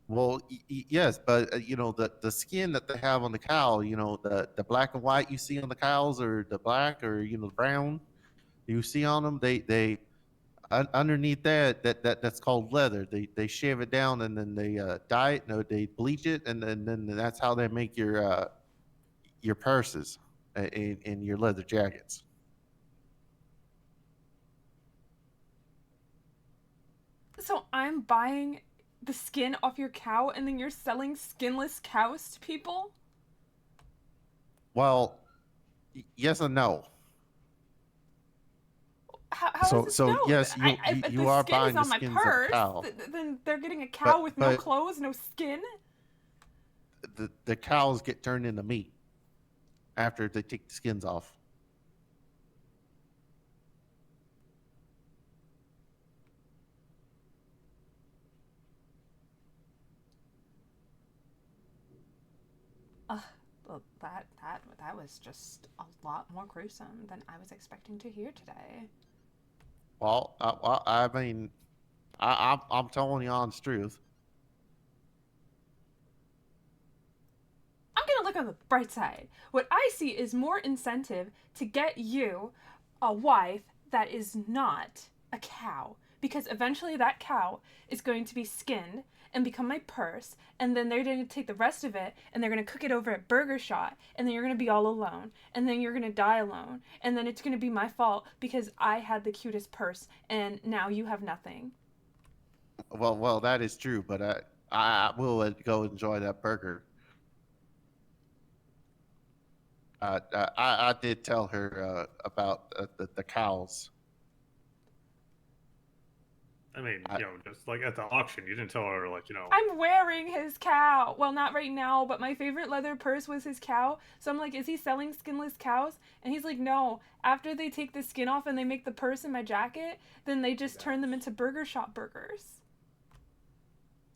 Well, yes, but the skin that they have on the cow, the black and white you see on the cows, or the black, or the brown you see on them, they underneath that's called leather. They shave it down and then they dye it. No, they bleach it, and then that's how they make your purses and your leather jackets. So I'm buying the skin off your cow and then you're selling skinless cows to people? Well, yes and no. How So- is this so, no? yes, If you the are skin buying is on the my skins of a purse, cow. then they're getting a cow with no but- clothes, no skin. The cows get turned into meat after they take the skins off. Well, that was just a lot more gruesome than I was expecting to hear today. Well, I mean, I'm telling you honest truth. I'm gonna look on the bright side. What I see is more incentive to get you a wife that is not a cow. Because eventually that cow is going to be skinned and become my purse, and then they're going to take the rest of it and they're going to cook it over at Burger Shot, and then you're going to be all alone, and then you're going to die alone, and then it's going to be my fault because I had the cutest purse and now you have nothing. Well, that is true, but I will go enjoy that burger. I did tell her about the cows. I mean, just like at the auction, you didn't tell her, like, I'm wearing his cow. Well, not right now, but my favorite leather purse was his cow. So I'm like, is he selling skinless cows? And he's like, no. After they take the skin off and they make the purse and my jacket, then they just turn them into Burger Shop burgers.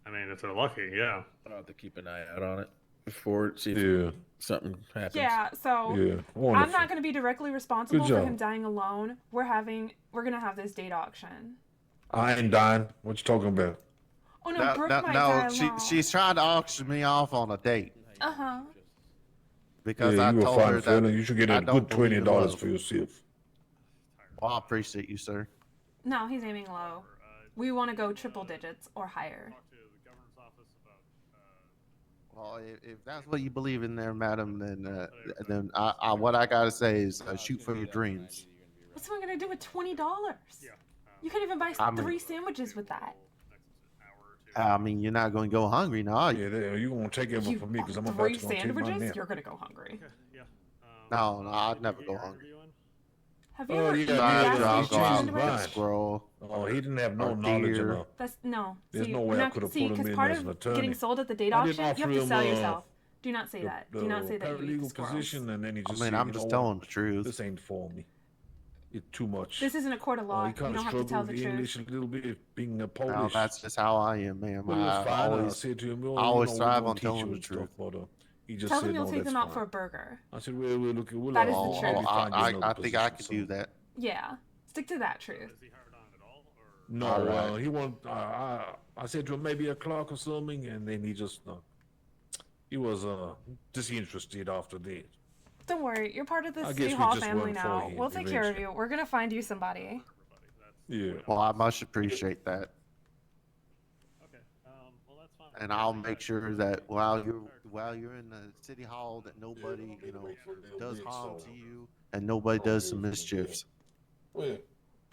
I mean, if they're lucky, yeah. I'll have to keep an eye out on it before see if Yeah. something happens. Yeah, so Yeah. I'm Wonderful. not going to be directly responsible for job. him dying alone. We're going to have this date auction. I ain't dying. What you talking about? Oh no, Brooke might die alone. she's trying to auction me off on a date Uh-huh. because yeah, I you a told her fine fella. that You should get I a don't good believe in $20 love. for yourself. Well, I appreciate you, sir. No, he's aiming low. We want to go triple digits or higher. Talk to the governor's office about, Well, if that's what you believe in there, madam, then I what I gotta say is shoot for your dreams. What's someone going to do with $20? yeah. You can't even buy I mean- 3 sandwiches with that. I mean, you're not going to go hungry now. Are you? Yeah, you gonna take it You from me because I'm about 3 to go take my sandwiches? nap. You're going to go hungry. Okay, yeah. No, I'd did you never get go your hungry. interview in? Have you Oh, ever yeah, eaten yeah, gas yeah, I'll I'll station go out change and his get a sandwich? mind. squirrel. Oh, he didn't have no Or knowledge deer. enough. That's no. There's See, no we're way I not, could've see, put him because in part as an of getting attorney. sold at the date I didn't auction, you offer have to him, sell yourself. Do not say The, that. Do not say that you eat the paralegal squirrels. position, and then he I just mean, said, I'm you just know telling what? the truth. This ain't for me. It's too much. This isn't a court of law. he You kind don't of have to tell struggled the with truth. English a little bit, being a Now, Polish. that's just how I am, man. But it was I fine. I always, said to him, well, I always we're thrive gonna on teach telling you the and stuff, truth. but he just Tell said, them you'll no, take that's them out fine. for a burger. I said, well, we'll That is the I'll truth. be fine getting I another think I position, could so. do that. Yeah. Stick to that truth. Is he hard on at all? Or No, All right. he wanted. I said to him maybe a clock or something, and then he just he was disinterested after that. Don't worry. You're part of the I City guess we Hall just family weren't for now. him We'll take care of eventually. you. We're going to find you somebody. everybody? That's Yeah. Well, I much appreciate that, okay. Well, that's fine. and I'll make sure that while you're in the city hall, that nobody does harm to you, and nobody does some mischiefs. Well,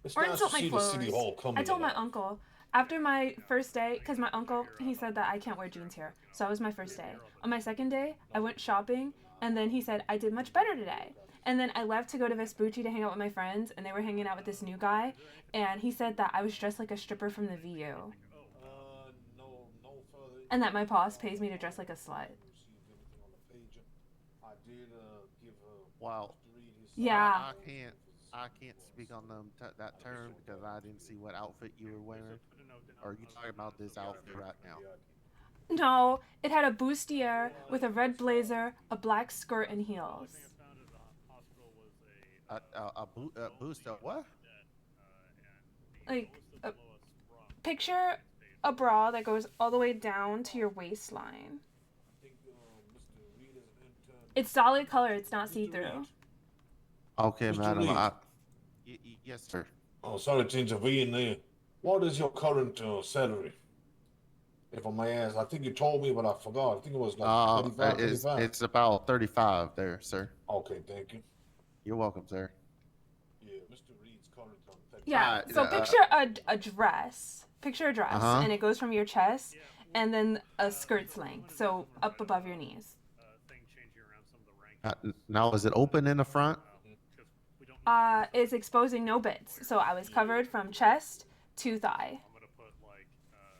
it's Or nice insult to my see the city hall clothes. coming I told my alive. uncle after my first day, because my uncle, he said that I can't wear jeans here. So that was my first day. On my second day, I went shopping, and then he said, I did much better today. And then I left to go to Vespucci to hang out with my friends, and they were hanging out with this new guy, and he said that I was dressed like a stripper from the VU, and that my boss pays me to dress like a slut. Wow. Yeah. I can't speak on that term because I didn't see what outfit you were wearing. Or are you talking about this outfit right now? No, it had a bustier with a red blazer, a black skirt, and heels. A booster? What? Like, picture a bra that goes all the way down to your waistline. It's solid color. It's not see-through. Okay, Mr. madam. Reed. Yes, sir. Oh, sorry to intervene there. What is your current salary? If I may ask, I think you told me, but I forgot. I think it was like 35, 35. It's about 35 there, sir. Okay, thank you. You're welcome, sir. Yeah, Mr. Reed's current on 35. Yeah. So picture a dress. Picture a dress, Uh-huh. and it goes from your chest, and then a skirt's length, so up above your knees. Thing changing around some of the ranks. Now, is it open in the front? Because we don't is exposing no bits, so I was covered from chest to thigh. I'm gonna put like.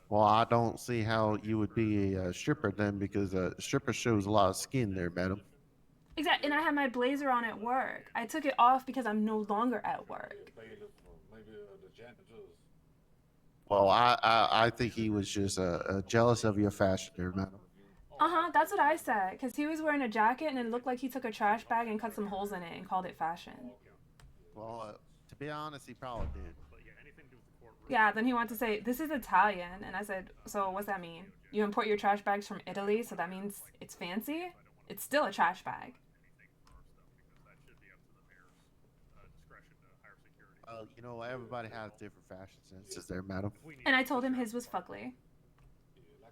Well, I don't see how you would be a stripper then, because a stripper shows a lot of skin there, madam. Exactly, and I had my blazer on at work. I took it off because I'm no longer at work. Maybe the janitors. Well, I think he was just jealous of your fashion there, madam. That's what I said, because he was wearing a jacket and it looked like he took a trash bag and cut some holes in it and called it fashion. Well, to be honest, he probably did. But yeah, anything to do with the courtroom. Yeah, then he wanted to say, this is Italian. And I said, so what's that mean? You import your trash bags from Italy, so that means it's fancy? It's still a trash bag. Well, you know, everybody has different fashion senses there, madam. And I told him his was fugly.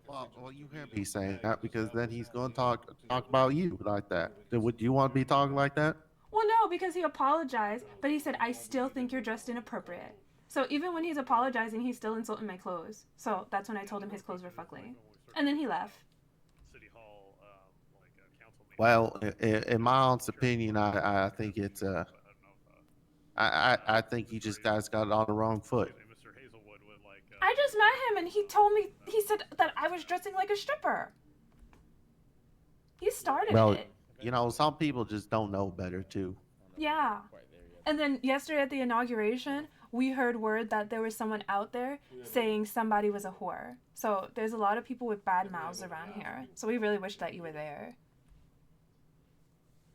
Well, you can't be saying that, because then he's going to talk about you like that. Would you want to be talking like that? Well, no, because he apologized, but he said, I still think you're dressed inappropriate. So even when he's apologizing, he's still insulting my clothes. So that's when I told him his clothes were fugly. And then he left. City Hall, like council meeting. Well, in my honest opinion, I think it's I think you just guys got it on the wrong foot. Mr. Hazelwood would like. I just met him and he told me, he said that I was dressing like a stripper. He started Well, it. you know, some people just don't know better too. Yeah. And then yesterday at the inauguration, we heard word that there was someone out there saying somebody was a whore. So there's a lot of people with bad mouths around here. So we really wish that you were there.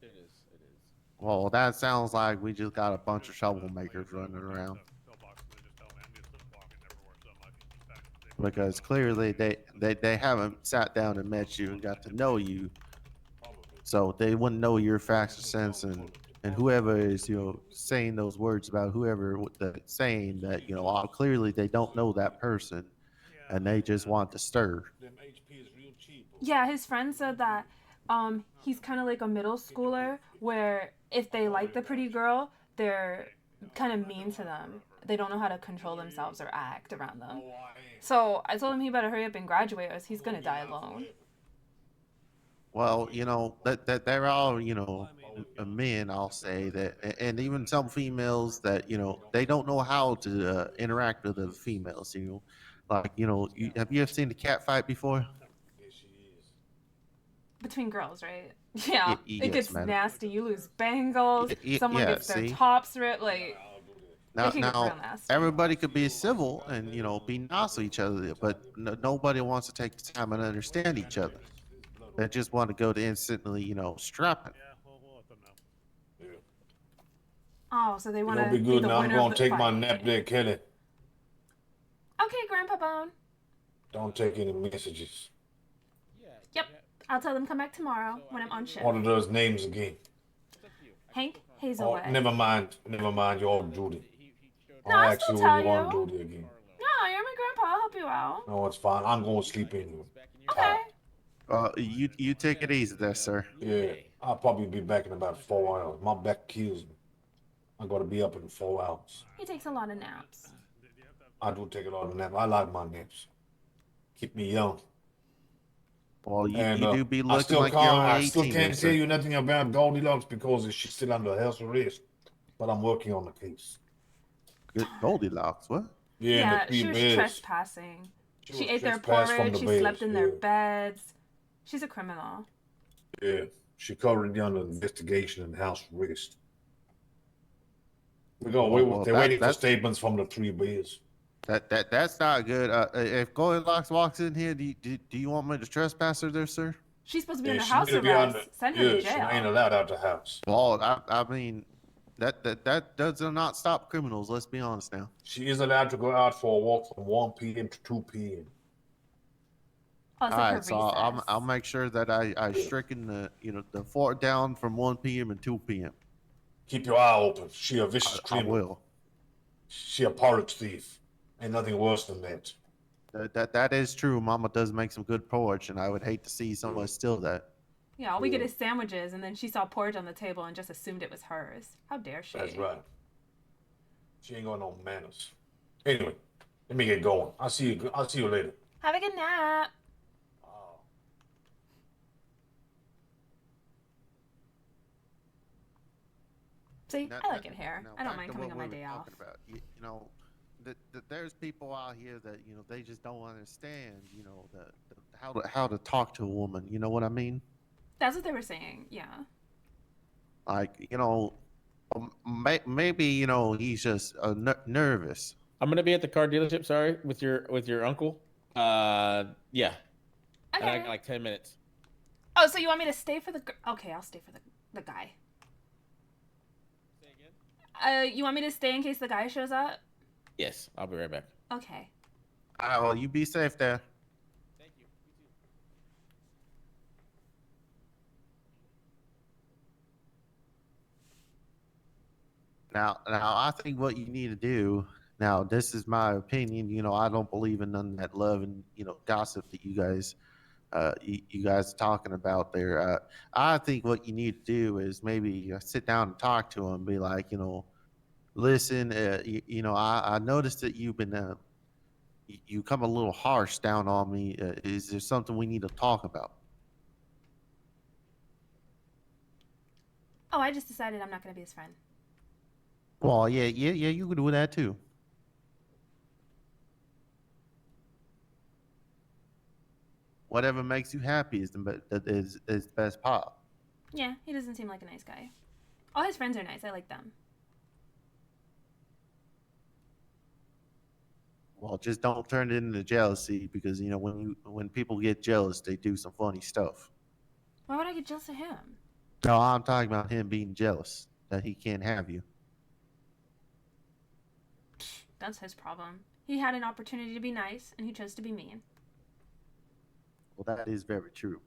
It is. It is. Well, that sounds like we just got a bunch of troublemakers running around. Because clearly they haven't sat down and met you and got to know you, so they wouldn't know your fashion sense, and whoever is, you know, saying those words about whoever saying that, you know, clearly they don't know that person and they just want to stir. Them HP is real cheap. Yeah, his friend said that he's kind of like a middle schooler where if they like the pretty girl, they're kind of mean to them. They don't know how to control themselves or act around them. So I told him he better hurry up and graduate or else he's gonna die alone. Well, you know, that they're all, you know, men, I'll say that, and even some females that, you know, they don't know how to interact with the females, you know. Like, you know, have you ever seen the cat fight before? Yes, she is. Between girls, right? Yeah, Yes, it gets madam. nasty. You lose bangles. Someone Yeah, gets their see? tops ripped. Like, Now, it can get real now nasty. everybody could be civil and, you know, be nice to each other, but nobody wants to take the time and understand each other. They just want to go to instantly, you know, strapping. Yeah, well, we'll let them know. Oh, so they It's want to gonna be be good the now. I'm winner gonna of the take my fight. nap there, Kelly. Okay, Grandpa Bone. Don't take any messages. Yeah. Yep. I'll tell them come back tomorrow when I'm on shift. What are those names again? Hank Oh, Hazelwood. never mind. You're Judy. No, I'll I'll ask still you tell when you want you. Judy again. No, you're my grandpa. I'll help you out. No, it's fine. I'm going to sleep anyway. Okay. You take it easy there, sir. Yeah, I'll probably be back in about 4 hours. My back kills me. I gotta be up in 4 hours. He takes a lot of naps. I do take a lot of naps. I like my naps. Keep me young. Well, you And do be I looking still like you're can't. only I 18 still there, can't sir. tell you nothing about Goldilocks because she's still under house arrest. But I'm working on the case. Good Goldilocks, what? Yeah, the she three was beds. trespassing. She was ate their trespassed from porridge. the She slept beds, in their yeah. beds. She's a criminal. Yeah, she currently under investigation and house arrest. We're going. Well, They're waiting for that's- statements from the three bears. That's not good. If Goldilocks walks in here, do you want me to trespass her there, sir? She's supposed to be Yeah, under she house need to be arrest. under- Send her to She ain't jail. allowed out the house. Well, I mean, that does not stop criminals. Let's be honest now. She is allowed to go out for a walk from 1 p.m. to 2 p.m. Oh, it's All like her right, so I'll recess. make sure that I stricken the fort down from 1 p.m. and 2 p.m. Keep your eye open. She a vicious I criminal. will. She a porridge thief. Ain't nothing worse than that. That is true. Mama does make some good porridge, and I would hate to see someone steal that. Yeah, all we get is sandwiches, and then she saw porridge on the table and just assumed it was hers. How dare she? That's right. She ain't got no manners. Anyway, let me get going. I'll see you later. Have a good nap. See, Now- I like now- it here. now I don't back mind to coming what on my we were day off. talking about. You know, there's people out here that they just don't understand. How to talk to a woman. You know what I mean? That's what they were saying. Yeah. Like maybe he's just nervous. I'm gonna be at the car dealership. Sorry, with your uncle. Yeah, and I Okay. got like 10 minutes. Oh, so you want me to stay for the? Okay, I'll stay for the guy. Say again? You want me to stay in case the guy shows up? Yes, I'll be right back. Okay. All right, well, you be safe there. Thank you. You too. Now, I think what you need to do. Now, this is my opinion. I don't believe in none of that love and gossip that you guys are talking about there. I think what you need to do is maybe sit down and talk to him. Be like, listen, I noticed that you've been you come a little harsh down on me. Is there something we need to talk about? Oh, I just decided I'm not gonna be his friend. Well, yeah, you could do that too. Whatever makes you happy is best part. Yeah, he doesn't seem like a nice guy. All his friends are nice. I like them. Well, just don't turn it into jealousy because when people get jealous, they do some funny stuff. Why would I get jealous of him? No, I'm talking about him being jealous that he can't have you. That's his problem. He had an opportunity to be nice, and he chose to be mean. Well, that is very true.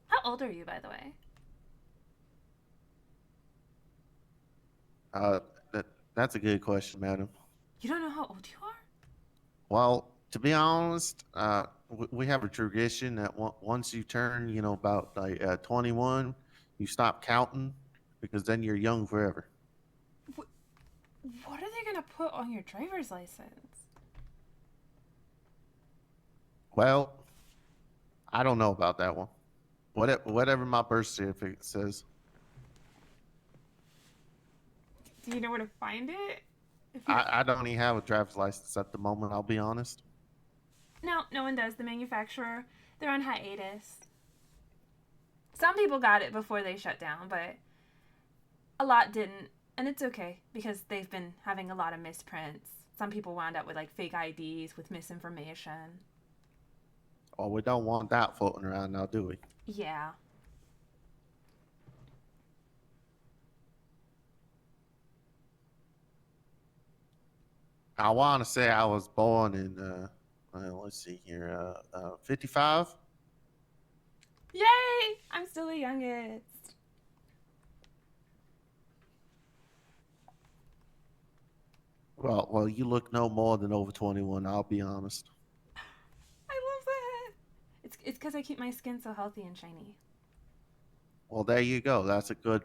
How old are you, by the way? That's a good question, madam. You don't know how old you are? Well, to be honest, we have a tradition that once you turn, about like 21, you stop counting because then you're young forever. What are they gonna put on your driver's license? Well, I don't know about that one. Whatever my birth certificate says. Do you know where to find it? If you... I don't even have a driver's license at the moment, I'll be honest. No, no one does. The manufacturer, they're on hiatus. Some people got it before they shut down, but a lot didn't. And it's okay because they've been having a lot of misprints. Some people wound up with like fake IDs with misinformation. Well, we don't want that floating around now, do we? Yeah. I want to say I was born in, let's see here, 55. Yay! I'm still the youngest. Well, you look no more than over 21. I'll be honest. I love that. It's because I keep my skin so healthy and shiny. Well, there you go. That's a good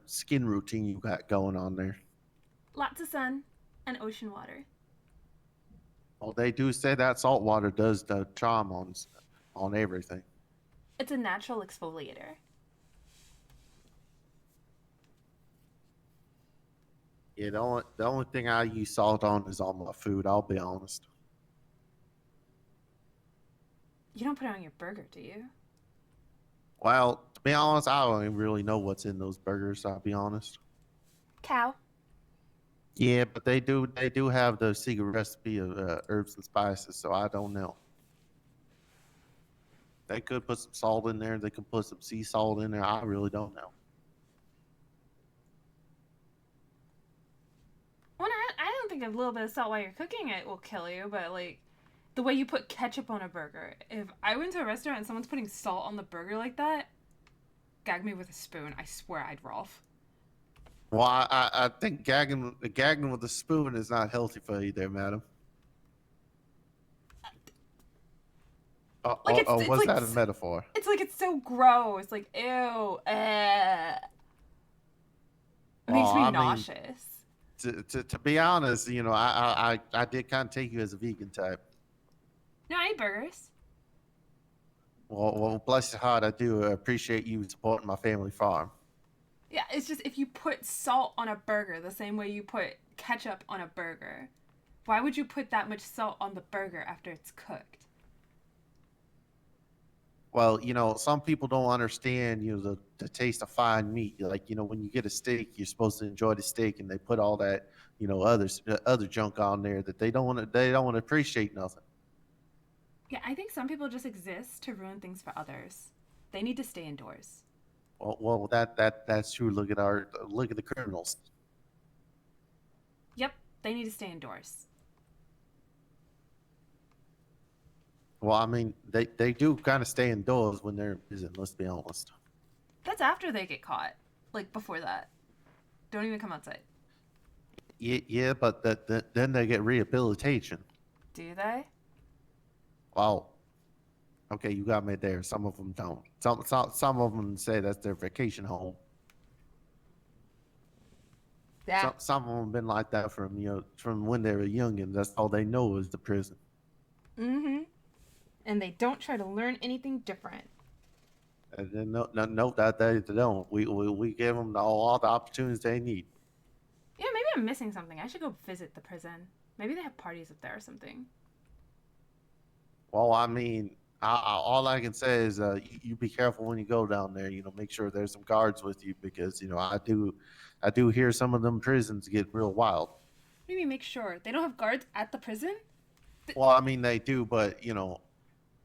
skin routine you got going on there. Lots of sun and ocean water. Well, they do say that salt water does the charm on everything. It's a natural exfoliator. Yeah, the only thing I use salt on is on my food. I'll be honest. You don't put it on your burger, do you? Well, to be honest, I don't even really know what's in those burgers. I'll be honest. Cow. Yeah, but they do have the secret recipe of herbs and spices, so I don't know. They could put some salt in there. They could put some sea salt in there. I really don't know. Well, I don't think a little bit of salt while you're cooking it will kill you, but like the way you put ketchup on a burger. If I went to a restaurant and someone's putting salt on the burger like that, gag me with a spoon. I swear I'd Rolf. Well, I think gagging with a spoon is not healthy for you there, madam. Like it's was like that a metaphor? It's like it's so gross. Like ew. It makes me I mean, nauseous. to be honest, you know, I did kind of take you as a vegan type. No, I eat burgers. Well, bless your heart, I do appreciate you supporting my family farm. Yeah, it's just if you put salt on a burger the same way you put ketchup on a burger, why would you put that much salt on the burger after it's cooked? Well, you know, some people don't understand, you know, the taste of fine meat. Like, you know, when you get a steak, you're supposed to enjoy the steak, and they put all that, you know, other junk on there that they don't want to appreciate nothing. Yeah, I think some people just exist to ruin things for others. They need to stay indoors. Well, that's true. Look at the criminals. Yep, they need to stay indoors. Well, I mean, they do kind of stay indoors when they're in prison. Let's be honest. That's after they get caught. Like before that. Don't even come outside. Yeah, but then they get rehabilitation. Do they? Well, okay, you got me there. Some of them don't. Some of them say that's their vacation home. Yeah. Some of them have been like that from when they were young, and that's all they know is the prison. Mm-hmm. And they don't try to learn anything different. And then no, that they don't. We give them all the opportunities they need. Yeah, maybe I'm missing something. I should go visit the prison. Maybe they have parties up there or something. Well, I mean, all I can say is you be careful when you go down there. You know, make sure there's some guards with you because you know I do hear some of them prisons get real wild. Maybe make sure they don't have guards at the prison. Well, I mean they do, but you know,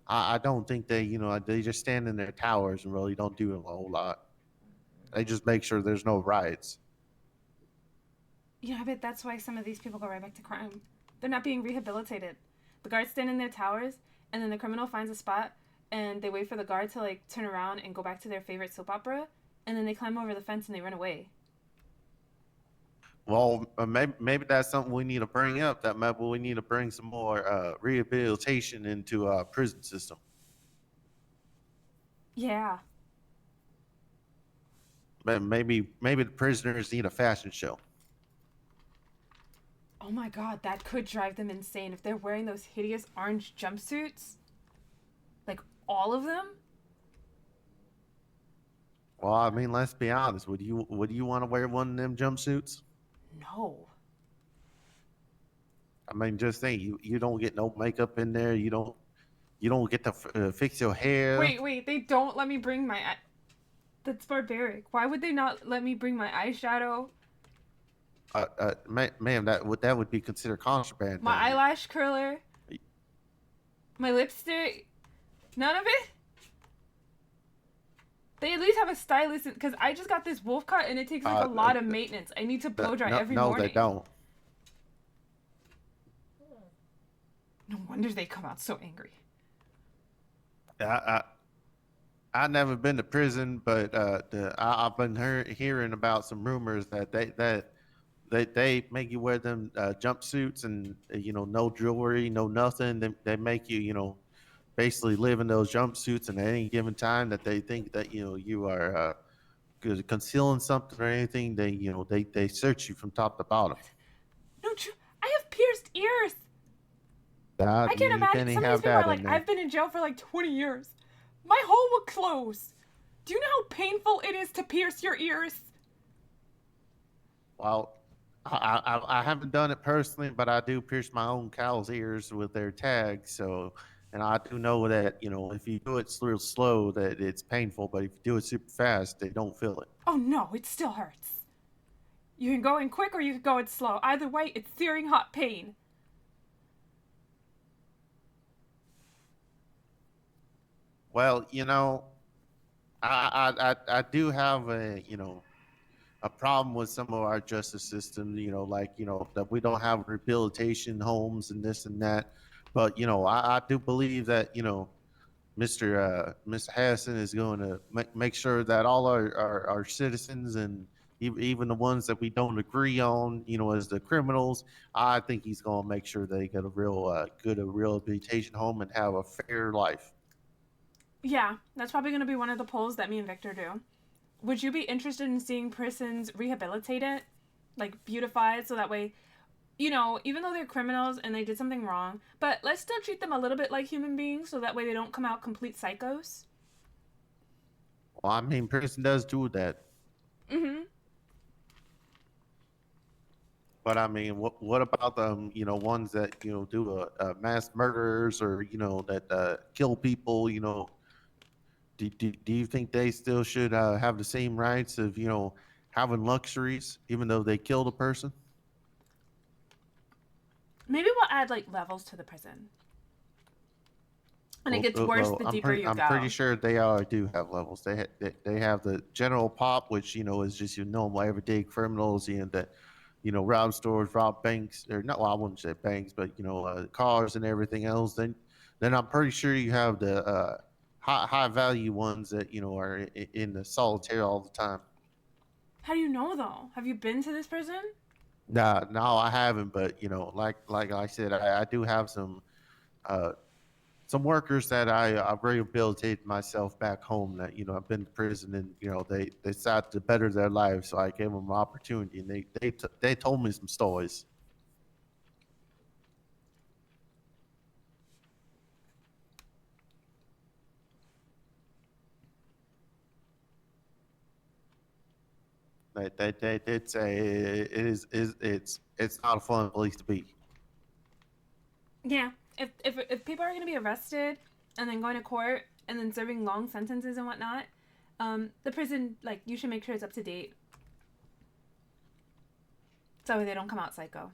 I don't think they just stand in their towers and really don't do a whole lot. They just make sure there's no riots. Yeah, I bet that's why some of these people go right back to crime. They're not being rehabilitated. The guards stand in their towers, and then the criminal finds a spot, and they wait for the guard to like turn around and go back to their favorite soap opera, and then they climb over the fence and they run away. Well, maybe that's something we need to bring up. That maybe we need to bring some more rehabilitation into our prison system. Yeah. Maybe the prisoners need a fashion show. Oh my god, that could drive them insane if they're wearing those hideous orange jumpsuits. Like all of them? Well, I mean, let's be honest. Would you want to wear one of them jumpsuits? No. I mean, just think you don't get no makeup in there. You don't get to fix your hair. Wait, they don't let me bring my That's barbaric. Why would they not let me bring my eyeshadow? Ma'am, that would be considered contraband. My down here. eyelash curler? My lipstick? None of it? They at least have a stylist because I just got this wolf cut and it takes like a lot of maintenance. I need to blow dry every morning. No, they don't. No wonder they come out so angry. I never been to prison, but I've been hearing about some rumors that they make you wear them jumpsuits and you know no jewelry, no nothing. They make you basically live in those jumpsuits, and at any given time that they think that you are concealing something or anything, they search you from top to bottom. No, I have pierced ears. I can't imagine. Some of these people are like, I've been in jail for like 20 years. My hole would close. Do you know how painful it is to pierce your ears? Well, I haven't done it personally, but I do pierce my own cow's ears with their tags. So, and I do know that if you do it real slow, that it's painful. But if you do it super fast, they don't feel it. Oh no, it still hurts. You can go in quick or you can go in slow. Either way, it's searing hot pain. Well, I do have a problem with some of our justice system, that we don't have rehabilitation homes and this and that. But, I do believe that, Mr. Hassan is going to make sure that all our citizens and even the ones that we don't agree on, as the criminals, I think he's going to make sure they get a real good rehabilitation home and have a fair life. Yeah, that's probably going to be one of the polls that me and Victor do. would you be interested in seeing prisons rehabilitated, like beautified, so that way, you know, even though they're criminals and they did something wrong, but let's still treat them a little bit like human beings, so that way they don't come out complete psychos. Well, I mean, prison does do that. Mm-hmm. But I mean, what about them? You know, ones that do mass murders or that kill people. Do you think they still should have the same rights of having luxuries even though they killed a person? Maybe we'll add like levels to the prison, and it gets worse the deeper you I'm go. pretty sure they do have levels. They have the general pop, which is just your normal everyday criminals, that rob stores, rob banks, or no, well, I wouldn't say banks, but cars and everything else. Then I'm pretty sure you have the high value ones that are in the solitaire all the time. How do you know though? Have you been to this prison? Nah, no, I haven't, but like I said, I do have uh, some workers that I rehabilitated myself back home that I've been to prison and they decided to better their lives, so I gave them an opportunity and they told me some stories. They did say it's not a fun place to be. Yeah. If people are gonna be arrested and then going to court and then serving long sentences and whatnot, the prison, like, you should make sure it's up to date, so they don't come out psycho.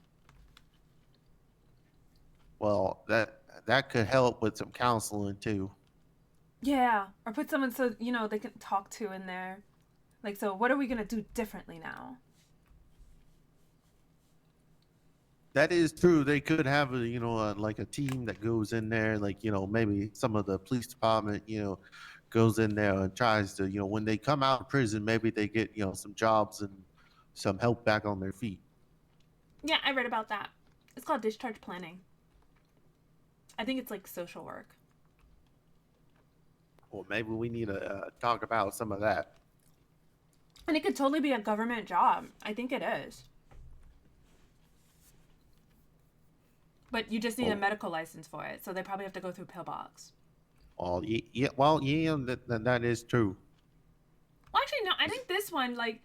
Well, that could help with some counseling too. Yeah, or put someone so they can talk to in there. Like, so what are we gonna do differently now? That is true. They could have like a team that goes in there, like maybe some of the police department, goes in there and tries to when they come out of prison, maybe they get some jobs and some help back on their feet. Yeah, I read about that. It's called discharge planning. I think it's like social work. Well, maybe we need to talk about some of that. And it could totally be a government job. I think it is. But you just need a medical license for it, so they probably have to go through pillbox. Oh, yeah. Well, yeah, that is true. Well, actually, no. I think this one, like,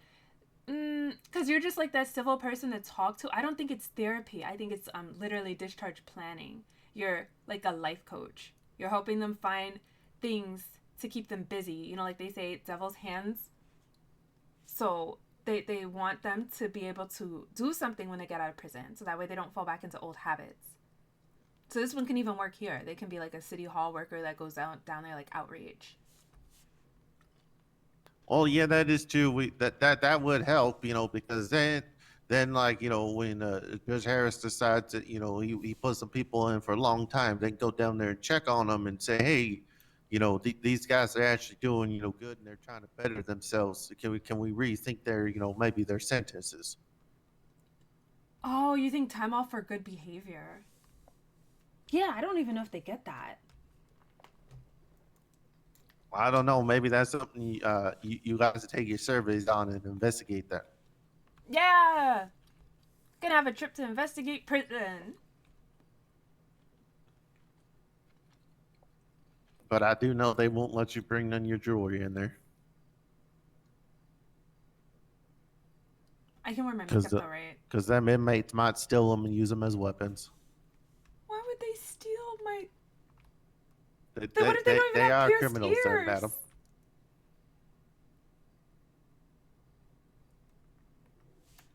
because you're just like that civil person to talk to. I don't think it's therapy. I think it's literally discharge planning. You're like a life coach. You're helping them find things to keep them busy. Like they say, devil's hands. So they want them to be able to do something when they get out of prison, so that way they don't fall back into old habits. So this one can even work here. They can be like a city hall worker that goes down there like outreach. Oh yeah, that is true. That would help, because then like when Judge Harris decides that he put some people in for a long time, then go down there and check on them and say, hey, these guys are actually doing good and they're trying to better themselves. Can we rethink their maybe their sentences? Oh, you think time off for good behavior? Yeah, I don't even know if they get that. I don't know. Maybe that's something you guys take your surveys on and investigate that. Yeah, gonna have a trip to investigate prison. But I do know they won't let you bring none of your jewelry in there. I can wear my makeup though, right? Because them inmates might steal them and use them as weapons. Why would they steal my? They, Then what if they don't even have are pierced criminals there, ears? madam.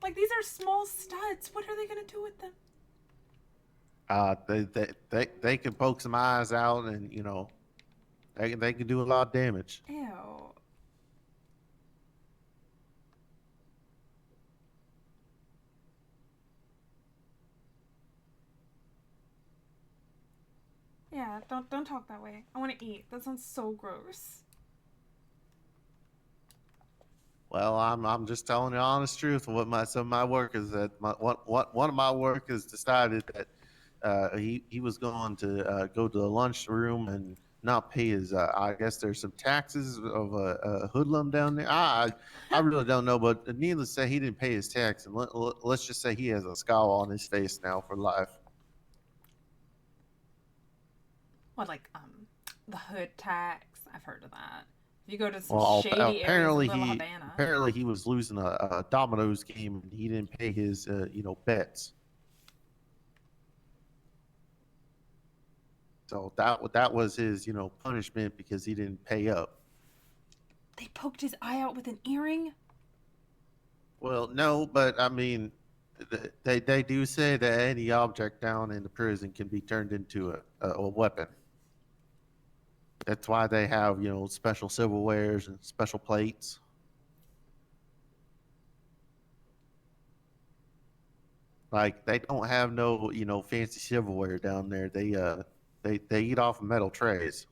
Like, these are small studs. What are they gonna do with them? They can poke some eyes out and they can do a lot of damage. Ew. Yeah, don't talk that way. I want to eat. That sounds so gross. Well, I'm just telling the honest truth of what some of my workers that one of my workers decided that he was going to go to the lunchroom and not pay his. I guess there's some taxes of a hoodlum down there. I really don't know, but needless to say, he didn't pay his tax, and let's just say he has a scowl on his face now for life. What, like the hood tax? I've heard of that. If you go to some Well, shady areas in Little Havana. apparently he was losing a dominoes game, and he didn't pay his bets. So that was his punishment because he didn't pay up. They poked his eye out with an earring. Well, no, but I mean, they do say that any object down in the prison can be turned into a weapon. That's why they have special silverwares and special plates. Like they don't have no fancy silverware down there. They eat off of metal trays.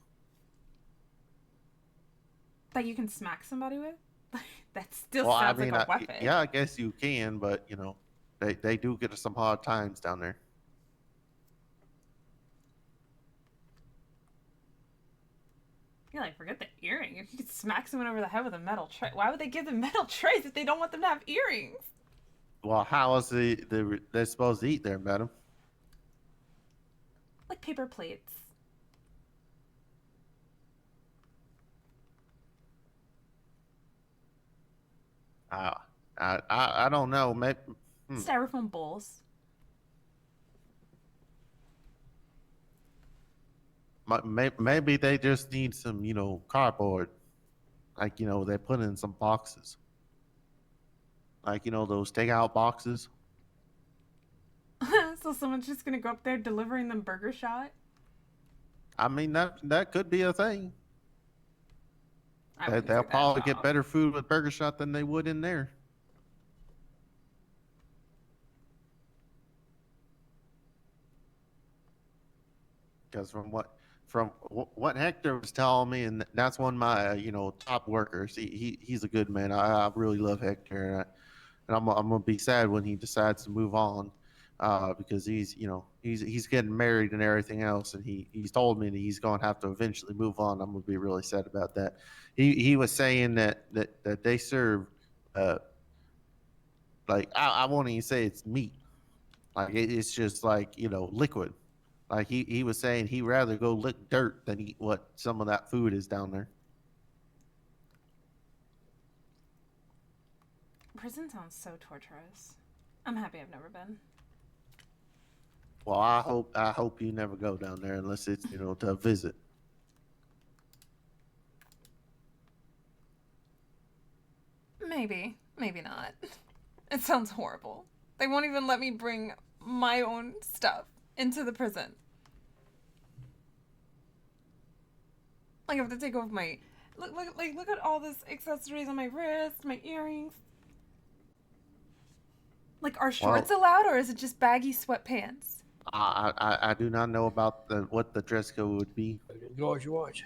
That you can smack somebody with? That still Well, sounds like a weapon. yeah, I guess you can, but they do get some hard times down there. You're like, forget the earring. If you could smack someone over the head with a metal tray, why would they give them metal trays if they don't want them to have earrings? Well, how else they're supposed to eat there, madam? Like paper plates. I don't know. Maybe, Styrofoam bowls. maybe they just need some, cardboard. Like, they put in some boxes. Like, those takeout boxes. So someone's just gonna go up there delivering them burger shot? I mean, that could be a thing. I wouldn't They'll do that probably job. get better food with Burger Shot than they would in there. Because from what Hector was telling me, and that's one of my top workers. He's a good man. I really love Hector, and I'm gonna be sad when he decides to move on, because he's getting married and everything else, and he's told me that he's gonna have to eventually move on. I'm gonna be really sad about that. He was saying that they serve, like I won't even say it's meat, like it's just like liquid. Like he was saying he'd rather go lick dirt than eat what some of that food is down there. Prison sounds so torturous. I'm happy I've never been. Well, I hope you never go down there unless it's to visit. Maybe. Maybe not. It sounds horrible. They won't even let me bring my own stuff into the prison. Like I have to take off my look at all this accessories on my wrist, my earrings. Like, are shorts allowed, or is it just baggy sweatpants? I do not know about what the dress code would be. Guys, you right?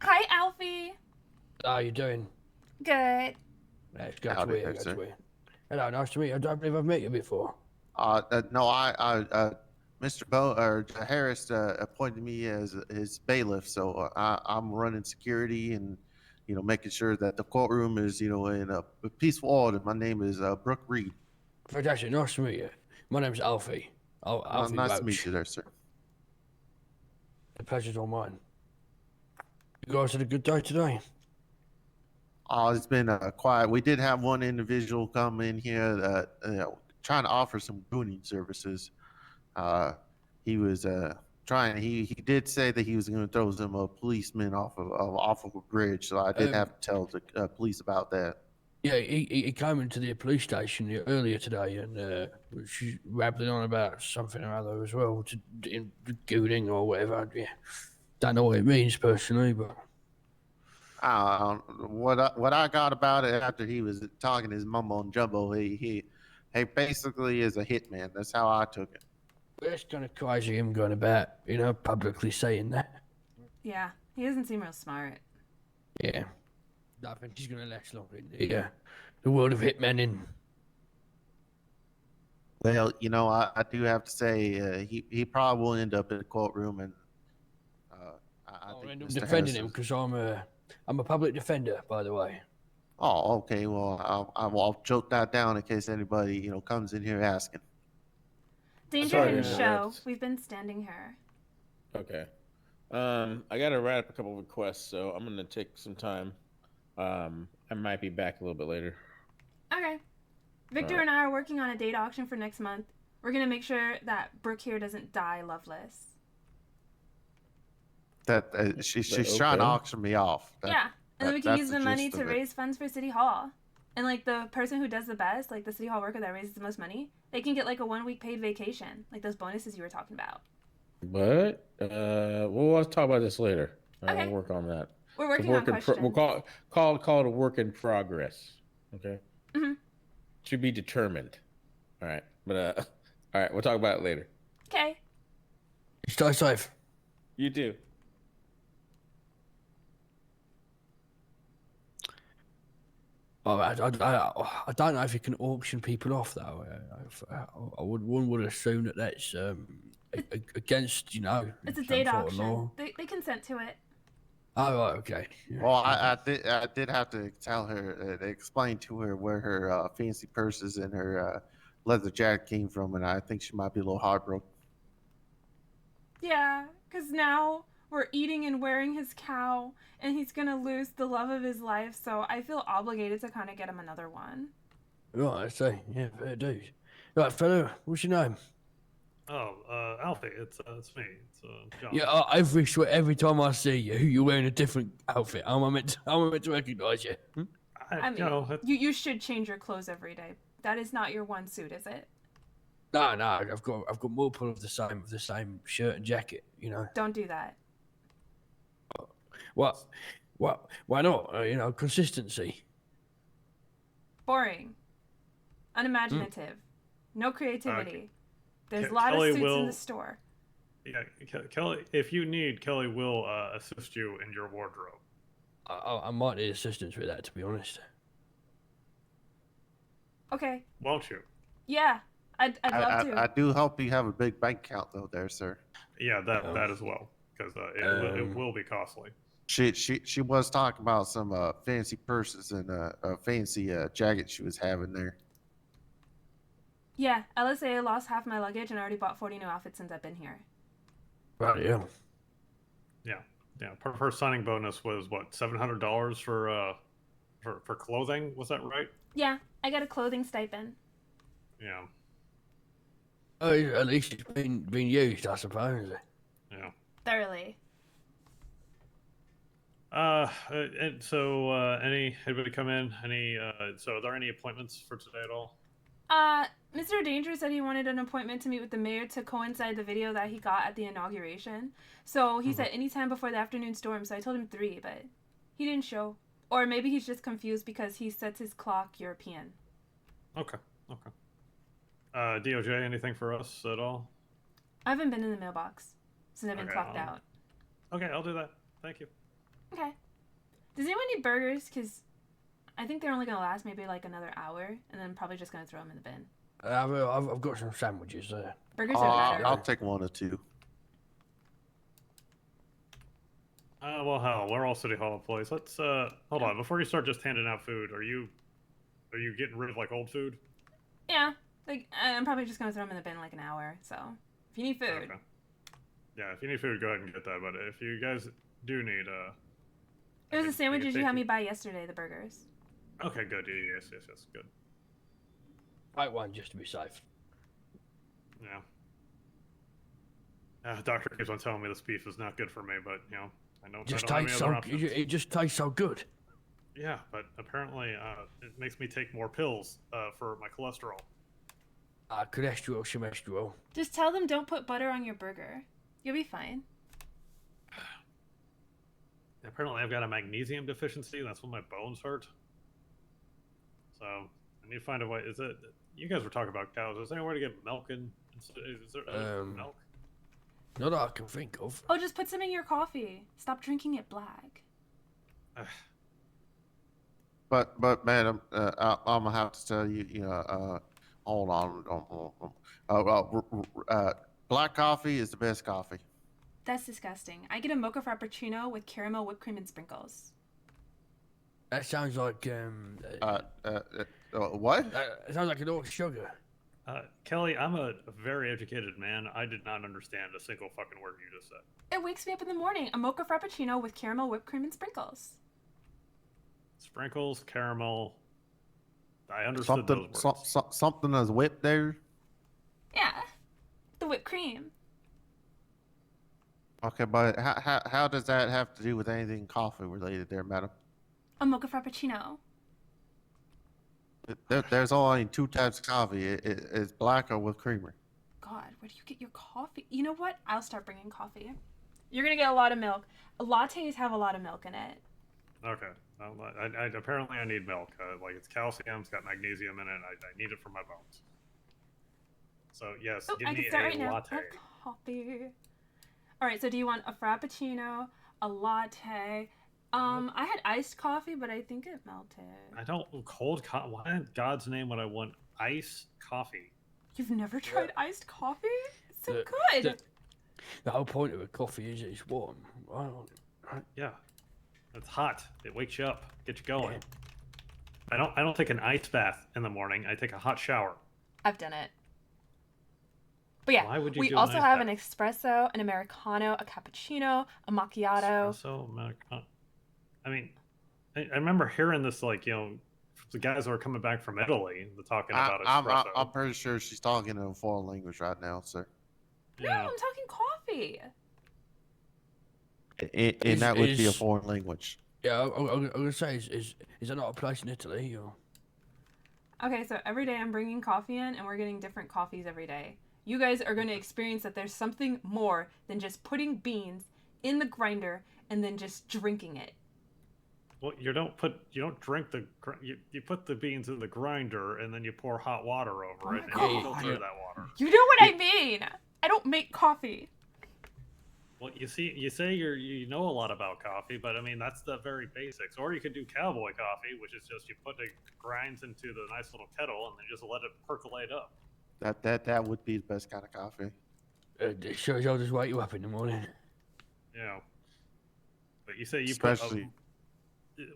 Hi, Alfie. How you doing? Good. That's good to Howdy, hear. good Good sir. to hear. Hello, nice to meet you. I don't believe I've met you before. No, Mr. Harris appointed me as his bailiff, so I'm running security and making sure that the courtroom is in a peaceful order. My name is Brooke Reed. Fantastic. Nice to meet you. My name's Alfie. Alfie Nice Roach. to meet you there, sir. The pleasure's all mine. You guys had a good day today? Oh, it's been quiet. We did have one individual come in here trying to offer some gooning services. He was trying. He did say that he was going to throw some policemen off of a bridge. So I did have to tell the police about that. Yeah, he came into the police station earlier today and was rambling on about something or other as well, gooning or whatever. Yeah, don't know what it means personally, but What I got about it after he was talking his mumbo and jumbo, he basically is a hitman. That's how I took it. it's kind of crazy him going about, publicly saying that. Yeah, he doesn't seem real smart. Yeah, I think he's going to last long in the world of hitmaning. Well, I do have to say he probably will end up in the courtroom, and I'll think end up Mr. defending Harris him is- because I'm a public defender, by the way. Oh, okay. Well, I'll joke that down in case anybody, comes in here asking. Danger Sorry to and show. interrupt. We've been standing her. Okay. I gotta wrap up a couple of requests, so I'm gonna take some time. I might be back a little bit later. Okay. Victor Alright. and I are working on a date auction for next month. We're gonna make sure that Brooke here doesn't die loveless. That she's trying to Okay. auction me off. Yeah. And then we can that's use the the money gist to of it. raise funds for City Hall. And like the person who does the best, like the City Hall worker that raises the most money, they can get like a 1-week paid vacation, like those bonuses you were talking about. But we'll let's talk about this later. Okay. We'll work on that. We're It's a working on work in questions. we'll call it a work in progress. Okay. Mhm. To be determined. All right. But all right. We'll talk about it later. Okay. Stay safe. You too. Oh, I don't know if you can auction people off though. One would assume that that's against It's a some date sort of auction. law. They consent to it. Oh, right, okay. Yeah. Well, I did have to tell her, explain to her where her fancy purses and her leather jacket came from, and I think she might be a little heartbroken. Yeah, because now we're eating and wearing his cow, and he's gonna lose the love of his life, so I feel obligated to kind of get him another one. Right, I see. Yeah, fair dude. Right, fella, what's your name? Oh, Alfie, it's me. It's John. Yeah, every time I see you, you're wearing a different outfit. I'm meant to recognize you. Hmm? I mean, you know, you should change your clothes every day. That is not your one suit, is it? No, I've got multiple of the same shirt and jacket. Don't do that. What? Why not? Consistency. Boring. Unimaginative. No creativity. There's a Ke- lot Kelly of suits in will- the store. yeah, Kelly. If you need, Kelly will assist you in your wardrobe. I might need assistance with that, to be honest. Okay. Won't you? Yeah. I'd love to. I do hope you have a big bank account though, there, sir. Yeah, that as well, because it will be costly. She was talking about some fancy purses and a fancy jacket she was having there. Yeah, LSA lost half my luggage and I already bought 40 new outfits since I've been here. Right, yeah. Yeah. Her signing bonus was what, $700 for clothing? Was that right? Yeah, I got a clothing stipend. Yeah. Oh, at least it's been used, I suppose. Yeah. Thoroughly. And so anybody come in? So are there any appointments for today at all? Mr. Danger said he wanted an appointment to meet with the mayor to coincide the video that he got at the inauguration. So he said anytime before the afternoon storm, so I told him 3, but he didn't show. Or maybe he's just confused because he sets his clock European. Okay. DOJ, anything for us at all? I haven't been in the mailbox since I've been Okay, clocked out. Okay, I'll do that. Thank you. Okay. Does anyone need burgers? Because I think they're only going to last maybe like another hour, and then probably just going to throw them in the bin. I've got some sandwiches there. Burgers are better. I'll take 1 or 2. Well, hell, we're all City Hall employees. Let's hold on before you start just handing out food. Are you getting rid of like old food? Yeah. Like, I'm probably just going to throw them in the bin in like an hour, so if you need food. Okay. Yeah, if you need food, go ahead and get that. But if you guys do need, It was the I can sandwiches you take had me buy yesterday, the burgers. Okay, good. Yes, good. Right one, just to be safe. Yeah. Doctor keeps on telling me this beef is not good for me, but I don't have any other options. It just tastes so good. Yeah, but apparently it makes me take more pills for my cholesterol. Cholesterol. Just tell them don't put butter on your burger. You'll be fine. Apparently I've got a magnesium deficiency. That's when my bones hurt. So I need to find a way. You guys were talking about cows? Is there any way to get milk in? Is there milk? Not that I can think of. Oh, just put some in your coffee. Stop drinking it black. But madam, I'm gonna have to tell you, hold on. Black coffee is the best coffee. That's disgusting. I get a mocha frappuccino with caramel, whipped cream, and sprinkles. That sounds like What? it sounds like a lot of sugar. Kelly, I'm a very educated man. I did not understand a single fucking word you just said. It wakes me up in the morning. A mocha frappuccino with caramel, whipped cream, and sprinkles. Sprinkles, caramel. I understood those words. Something that's whipped there. Yeah, the whipped cream. Okay, but how does that have to do with anything coffee related there, madam? A mocha frappuccino. There's only two types of coffee. It's black or with creamer. God, where do you get your coffee? You know what? I'll start bringing coffee. You're gonna get a lot of milk. Lattes have a lot of milk in it. Okay. Well, apparently I need milk. Like it's calcium, it's got magnesium in it. I need it for my bones. So yes, Oh, give I me can start a right now. latte. A coffee. All right. So do you want a frappuccino, a latte? I had iced coffee, but I think it melted. I don't cold coffee. Why in God's name would I want iced coffee? You've never tried iced coffee? It's so The- good. The whole point of a coffee is it's warm. Yeah, it's hot. It wakes you up, gets you going. I don't take an ice bath in the morning. I take a hot shower. I've done it. But yeah, Why would you we do an also ice have bath? an espresso, an americano, a cappuccino, a macchiato. Espresso, Americano. I mean, I remember hearing this, like, you know, the guys who are coming back from Italy, they're talking about espresso. I'm pretty sure she's talking in a foreign language right now, sir. No, I'm talking coffee. And that would be a Is- foreign language. Yeah, I'm gonna say, is there not a place in Italy? Or... Okay, so every day I'm bringing coffee in, and we're getting different coffees every day. You guys are going to experience that there's something more than just putting beans in the grinder and then just drinking it. Well, you don't drink you put the beans in the grinder and then you pour hot water over it and God. you filter that water. You know what I mean? I don't make coffee. Well, you say you know a lot about coffee, but I mean that's the very basics. Or you could do cowboy coffee, which is just you put the grinds into the nice little kettle and then just let it percolate up. That would be the best kind of coffee. Sure, I'll just wake you up in the morning. Yeah. But you say you Especially.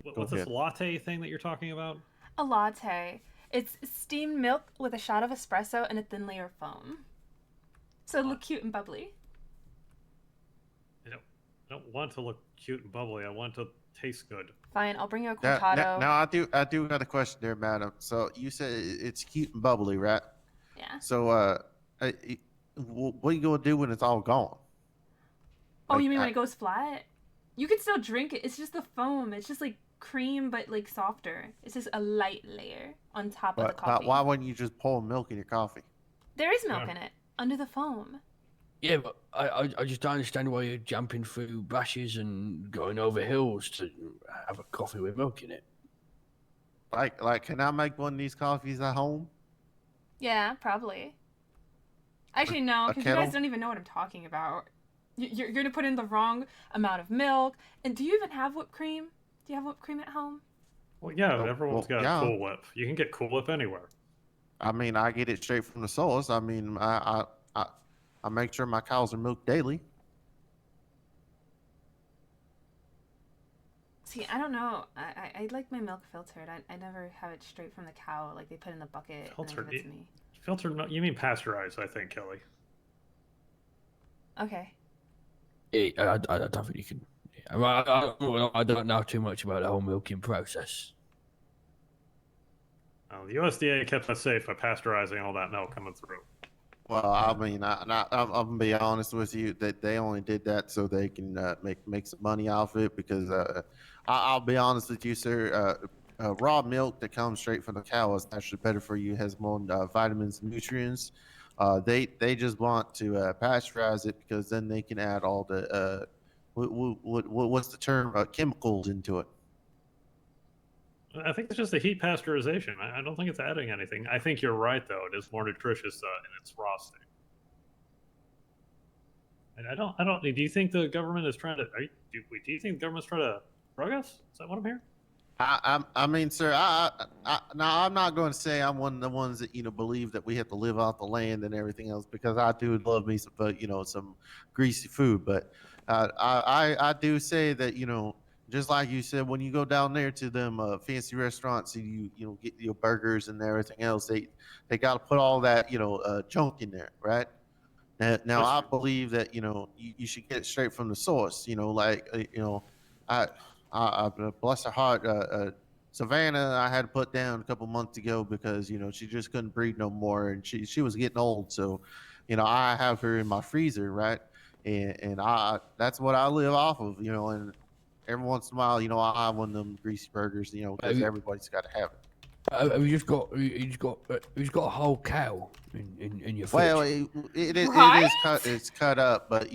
put what's this latte thing that you're talking about? A latte. It's steamed milk with a shot of espresso and a thin layer of foam. So it'll look cute and bubbly. I don't want to look cute and bubbly. I want to taste good. Fine, I'll bring you a cortado. Now I do got a question there, madam. So you said it's cute and bubbly, right? Yeah. So what are you gonna do when it's all gone? Oh, Like, you mean when it goes flat? You can still drink it. It's just the foam. It's just like cream, but like softer. It's just a light layer on top of the coffee. Why wouldn't you just pour milk in your coffee? There is milk in it under the foam. Yeah, but I just don't understand why you're jumping through bushes and going over hills to have a coffee with milk in it. Like, can I make one of these coffees at home? Yeah, probably. Actually, no, A because you guys kettle? don't even know what I'm talking about. You're going to put in the wrong amount of milk. And do you even have whipped cream? Do you have whipped cream at home? Well, yeah, Well, everyone's got yeah. Cool Whip. You can get Cool Whip anywhere. I mean, I get it straight from the source. I mean, I make sure my cows are milked daily. See, I don't know. I like my milk filtered. I never have it straight from the cow, like they put in the bucket Filtered? and then give it to me. Filtered milk? You mean pasteurized, I think, Kelly. Okay. I don't think you can. I don't know too much about the whole milking process. The USDA kept us safe by pasteurizing all that milk coming through. Well, I mean, I'm gonna be honest with you that they only did that so they can make some money off it. Because I'll be honest with you, sir. Raw milk that comes straight from the cow is actually better for you. It has more vitamins and nutrients. They just want to pasteurize it because then they can add all the what's the term, chemicals into it. I think it's just the heat pasteurization. I don't think it's adding anything. I think you're right, though. It is more nutritious in its raw state. And I don't. Do you think the government is trying to? Do you think the government's trying to drug us? Is that what I'm hearing? I mean, sir, now I'm not going to say I'm one of the ones that believe that we have to live off the land and everything else, because I do love me some, some greasy food. But I do say that just like you said, when you go down there to them fancy restaurants and you get your burgers and everything else, they got to put all that junk in there, right? Now That's I true. believe that you should get it straight from the source. Like I, bless her heart, Savannah, I had to put down a couple months ago because she just couldn't breathe no more, and she was getting old. So, I have her in my freezer, right? And I that's what I live off of, And every once in a while, I have one of them greasy burgers, because everybody's got to have it. Have you just got a whole cow in your fridge? Well, it Right? is cut. It's cut up, but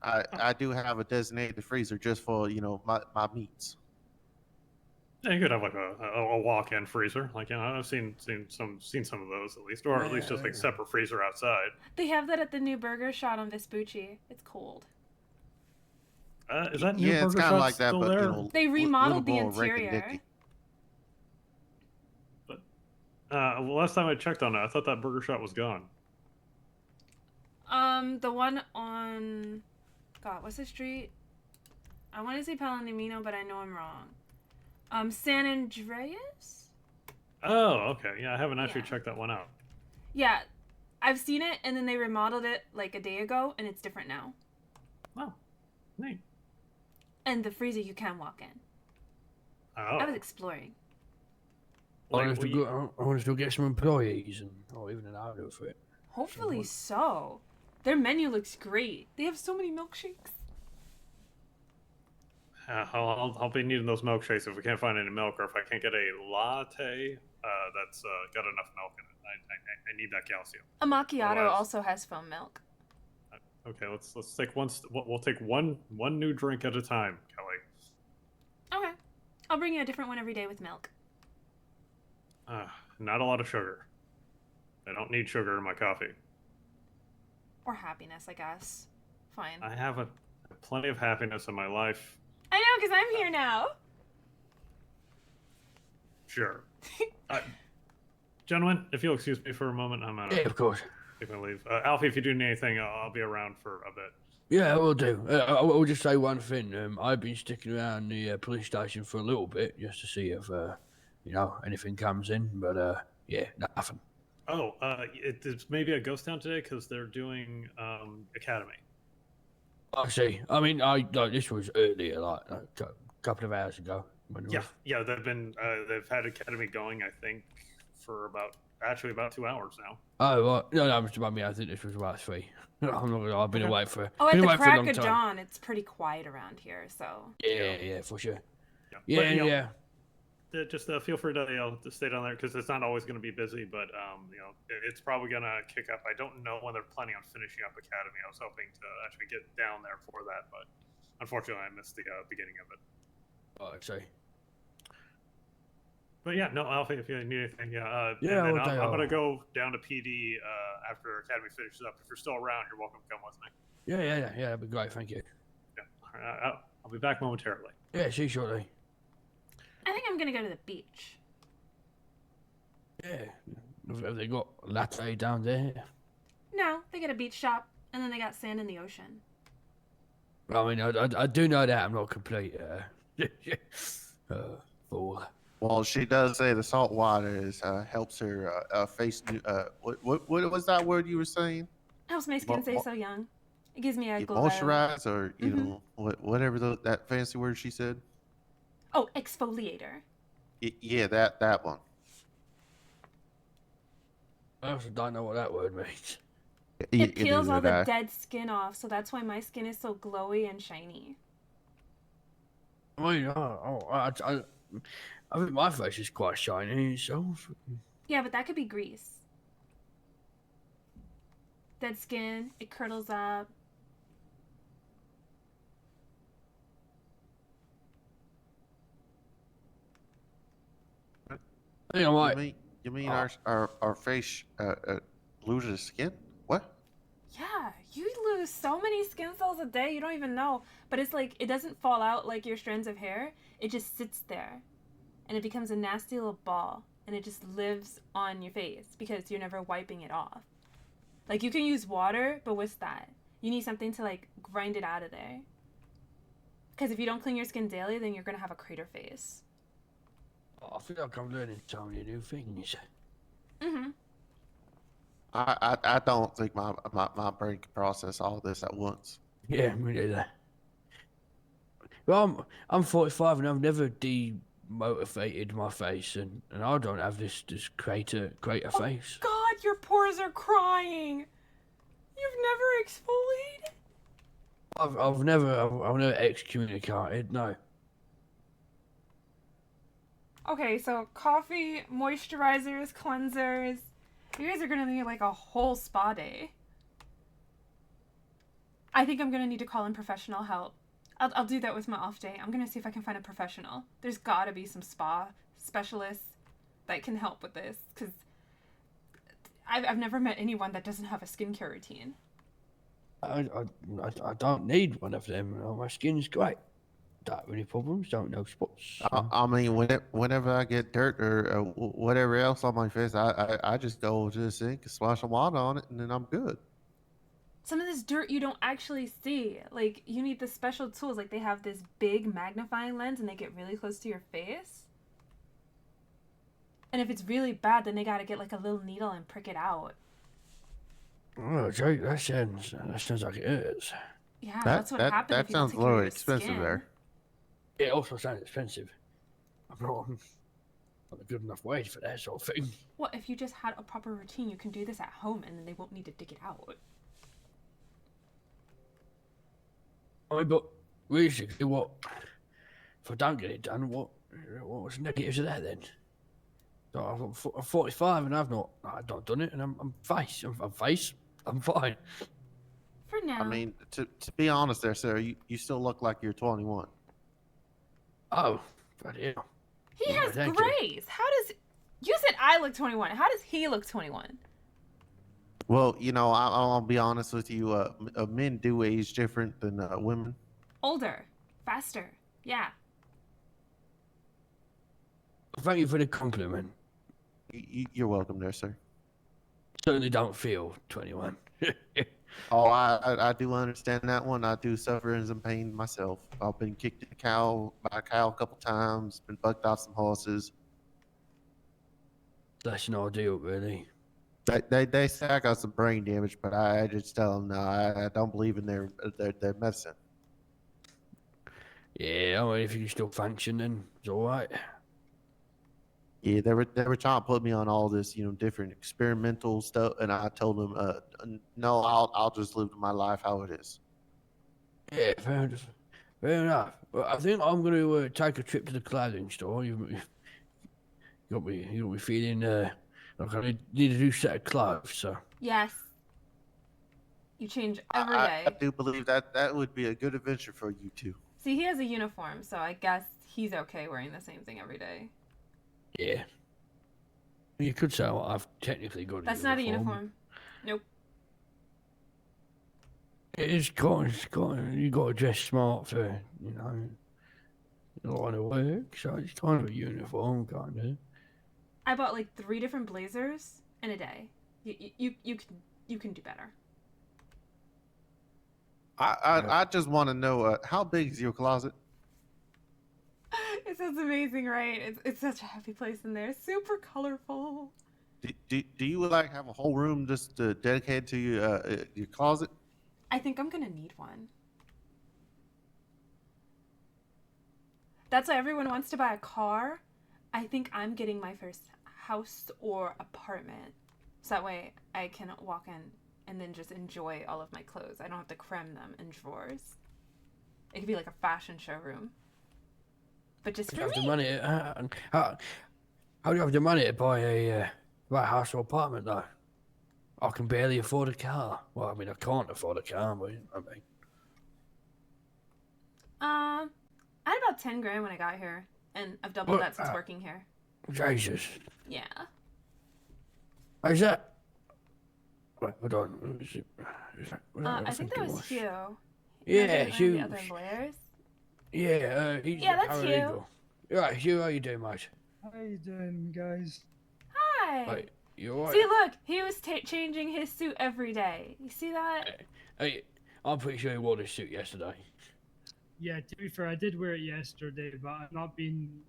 I do have a designated freezer just for my meats. Yeah, you could have like a walk-in freezer. Like I've seen some of those at least, or at least just like separate freezer outside. They have that at the new burger shot on Vespucci. It's cold. Is that new Yeah, it's burger kind of shop like that, still but there? They remodeled the little more interior. rinky-dinky. Well, last time I checked on it, I thought that burger shop was gone. The one on, God, what's the street? I want to say Palomino, but I know I'm wrong. San Andreas? Oh, okay. Yeah, I haven't actually Yeah. checked that one out. Yeah, I've seen it, and then they remodeled it like a day ago, and it's different now. Oh, neat. And the freezer you can walk in. Oh, I was exploring. I like, want us to get some employees or even an owner for it. Hopefully so. Their menu looks great. They have so many milkshakes. I'll be needing those milkshakes if we can't find any milk, or if I can't get a latte that's got enough milk in it. I need that calcium. A macchiato Otherwise- also has foam milk. Okay, let's take we'll take one new drink at a time, Kelly. Okay. I'll bring you a different one every day with milk. Not a lot of sugar. I don't need sugar in my coffee. Or happiness, I guess. Fine. I have plenty of happiness in my life. I know, because I'm here now. Sure. Gentlemen, if you'll excuse me for a moment, I'm Yeah, of course. gonna leave. Alfie, if you do need anything, I'll be around for a bit. Yeah, I will do. I will just say one thing. I've been sticking around the police station for a little bit just to see if anything comes in, but yeah, nothing. Oh, it's maybe a ghost town today because they're doing Academy. I see. I mean, this was earlier, like a couple of hours ago. Yeah, they've had Academy going, I think, for about 2 hours now. Oh, right. No, Mr. Bummy, I think this was about 3. I'm not gonna. I've been away for. Oh, at been the away for a crack long of time. dawn, it's pretty quiet around here, so. Yeah, for sure. Yeah, but, Yeah. Just feel free to stay down there because it's not always going to be busy, but it's probably going to kick up. I don't know when they're planning on finishing up Academy. I was hoping to actually get down there for that, but unfortunately, I missed the beginning of it. Oh, I see. But yeah, no, Alfie, if you need anything, Yeah, and then I'll tell you I'm going to all. go down to PD after Academy finishes up. If you're still around, you're welcome to come with me. Yeah, that'd be great. Thank you. Yeah, I'll be back momentarily. Yeah, see you shortly. I think I'm gonna go to the beach. Yeah. Have they got latte down there? No, they got a beach shop, and then they got sand in the ocean. I mean, I do know that. I'm not complete fool. Well, she does say the salt water helps her face. What was that word you were saying? Helps my skin stay so young. It gives me a You glow. moisturize, or know whatever that fancy word she said. Oh, exfoliator. Yeah, that one. I also don't know what that word means. It peels all the dead. dead skin off, so that's why my skin is so glowy and shiny. I mean, I think my face is quite shiny, so. Yeah, but that could be grease. Dead skin, it curdles up. I think I might. You mean our face loses skin? What? Yeah, You lose so many skin cells a day, you don't even know. But it's like, it doesn't fall out like your strands of hair. It just sits there. And it becomes a nasty little ball. And it just lives on your face because you're never wiping it off. Like, you can use water, but what's that? You need something to, like, grind it out of there. Because if you don't clean your skin daily, then you're going to have a crater face. I feel like I'm learning so many new things. Mm-hmm. I don't think my brain can process all this at once. Yeah, me neither. Well, I'm 45 and I've never demotivated my face, and I don't have this crater face. God, your pores are crying. You've never exfoliated? I've never excommunicated. No. Okay, so coffee, moisturizers, cleansers. You guys are gonna need like a whole spa day. I think I'm gonna need to call in professional help. I'll do that with my off day. I'm gonna see if I can find a professional. There's gotta be some spa specialists that can help with this, because I've never met anyone that doesn't have a skincare routine. I don't need one of them. My skin's great. Don't have any problems. Don't know spots. I mean, whenever I get dirt or whatever else on my face, I just go to the sink, splash some water on it, and then I'm good. Some of this dirt you don't actually see. Like, you need the special tools. Like, they have this big magnifying lens and they get really close to your face. And if it's really bad, then they gotta get like a little needle and prick it out. Oh, Jake, that sounds like it hurts. Yeah, that's what happens. That if you don't sounds take a care of little your expensive skin. there. It also sounds expensive. I'm not a good enough wage for that sort of thing. Well, if you just had a proper routine, you can do this at home and then they won't need to dig it out. I mean, but realistically, what if I don't get it done? What's the negatives of that then? So I'm 45 and I've not done it, and I'm fine. For now. I mean, to be honest, there, sir, you still look like you're 21. Oh, bloody hell. He Yeah, has thank you. grays. How does... You said I look 21. How does he look 21? Well, you know, I'll be honest with you. Men do age different than women. Older. Faster. Yeah. Thank you for the compliment. You're welcome there, sir. Certainly don't feel 21. Oh, I do understand that one. I do suffer in some pain myself. I've been kicked by a cow a couple times, been bucked off some horses. That's an ordeal, really. They say I got some brain damage, but I just tell them no. I don't believe in their medicine. Yeah, I mean, if you can still function, then it's all right. Yeah, they were trying to put me on all this, you know, different experimental stuff, and I told them, no, I'll just live my life how it is. Yeah, fair enough. Well, I think I'm going to take a trip to the clothing store. You got me feeling like I need a new set of clothes. So Yes. You change every day. I do believe that would be a good adventure for you two. See, he has a uniform, so I guess he's okay wearing the same thing every day. yeah, you could say well, I've technically got. That's not a uniform. Nope. It's kind. You got to dress smart for the line of work. So it's kind of a uniform, kind of. I bought like 3 different blazers in a day. You can do better. I just want to know how big is your closet? It sounds amazing, right? It's such a happy place in there. Super colorful. Do you like have a whole room just dedicated to your closet? I think I'm gonna need one. That's why everyone wants to buy a car. I think I'm getting my first house or apartment. So that way I can walk in and then just enjoy all of my clothes. I don't have to cram them in drawers. It could be like a fashion showroom. But just for Have the me. money. How do you have the money to buy a house or apartment though? I can barely afford a car. Well, I mean, I can't afford a car, but I mean, I had about 10 grand when I got here, and I've doubled that since working here. Jesus. Yeah. Is that Wait, hold on. I think that was Hugh. Yeah, One of Hugh. the other lawyers. Yeah, he's Yeah, the that's Hugh. paralegal. Right, Hugh, how you doing, mate? How you doing, guys? Hi. Wait, you alright? See, look, he was changing his suit every day. You see that? Hey, I'm pretty sure he wore this suit yesterday. Yeah, to be fair, I did wear it yesterday, but I've not been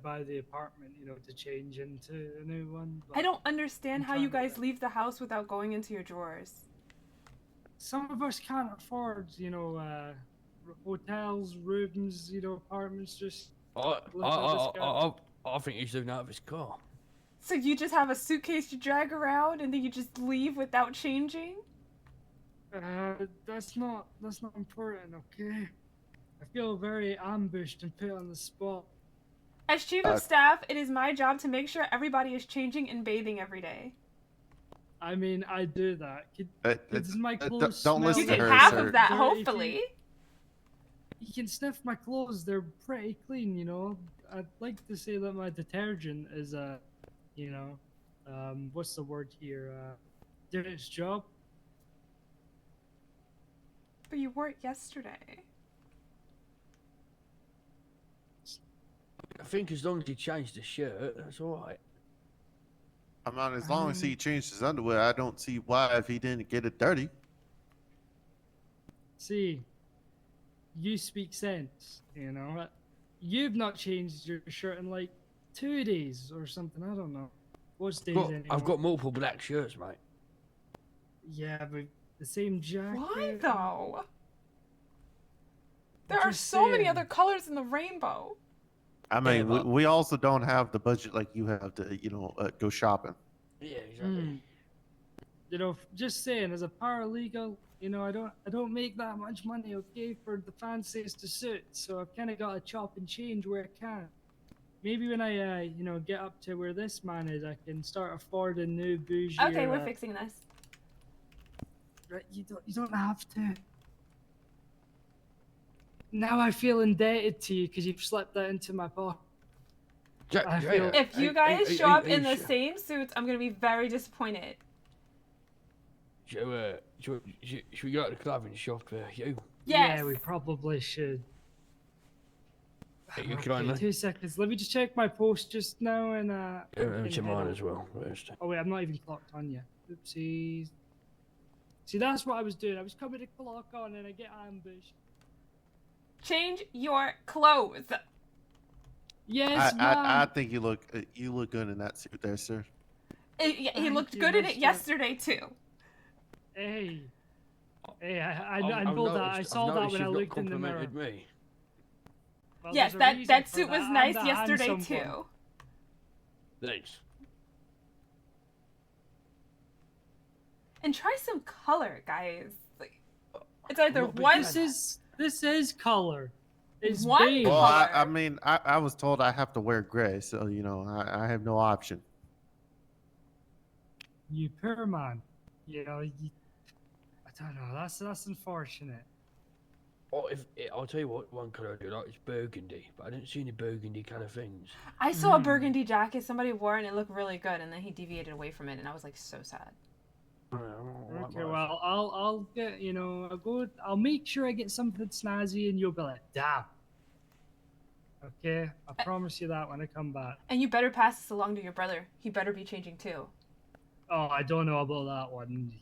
by the apartment, to change into a new one. I don't understand I'm how you trying guys leave the house without going into your drawers. Some of us can't afford, hotels, rooms, apartments. Just I think he's living out of his car. So you just have a suitcase you drag around and then you just leave without changing? that's not important, okay? I feel very ambushed and put on the spot. As chief of staff, it is my job to make sure everybody is changing and bathing every day. I mean, I do that. Does my clothes don't smell listen You to get her, half sir. of that, dirty? hopefully. You can sniff my clothes; they're pretty clean, I'd like to say that my detergent is what's the word here? Did its job. But you wore it yesterday. I think as long as he changed the shirt, that's alright. I mean, as long as he changed his underwear, I don't see why if he didn't get it dirty. See, you speak sense, You've not changed your shirt in like 2 days or something. I don't know. What's days anymore? I've got multiple black shirts, mate. Yeah, but the same jacket. Why though? There I'm are just so many saying. other colors in the rainbow. I mean, Yeah, but- we also don't have the budget like you have to, go shopping. Yeah, exactly. Just saying, as a paralegal, I don't make that much money, okay, for the fanciest of suits. So I've kind of got to chop and change where I can. Maybe when I, get up to where this man is, I can start affording new bougie. Okay, we're fixing this. You don't have to. Now I feel indebted to you because you've slipped that into my pocket. I feel- If you guys show up in the same suits, I'm gonna be very disappointed. Should we go to the clothing shop, Hugh? Yes. Yeah, we probably should. You Okay, kindly? 2 seconds. Let me just check my post just now and we To can mine head as over. well. First. Oh wait, I'm not even clocked on yet. Oopsies. See, that's what I was doing. I was coming to clock on and I get ambushed. Change your clothes. Yes, I ma'am. think you look good in that suit there, sir. He Thank looked you, good in it mister. yesterday too. Hey, I I've know that. noticed- I I've saw that noticed when I you've not looked in the mirror. complimented me. Well, Yes, there's a reason that for suit was that. I'm nice the yesterday handsome too. one. Thanks. And try some color, guys. Like, it's either not a big one. fan. This is color. It's One beige. Well, color. I mean, I was told I have to wear gray, so I have no option. You poor man. I don't know. That's unfortunate. Or I'll tell you what, one colour I do like is burgundy, but I didn't see any burgundy kind of things. I saw a burgundy jacket somebody wore and it looked really good, and then he deviated away from it, and I was like so sad. Okay, well, I'll get I'll make sure I get something snazzy, and you'll be like, damn. Okay, I promise you that when I come back. And you better pass this along to your brother. He better be changing too. Oh, I don't know about that one.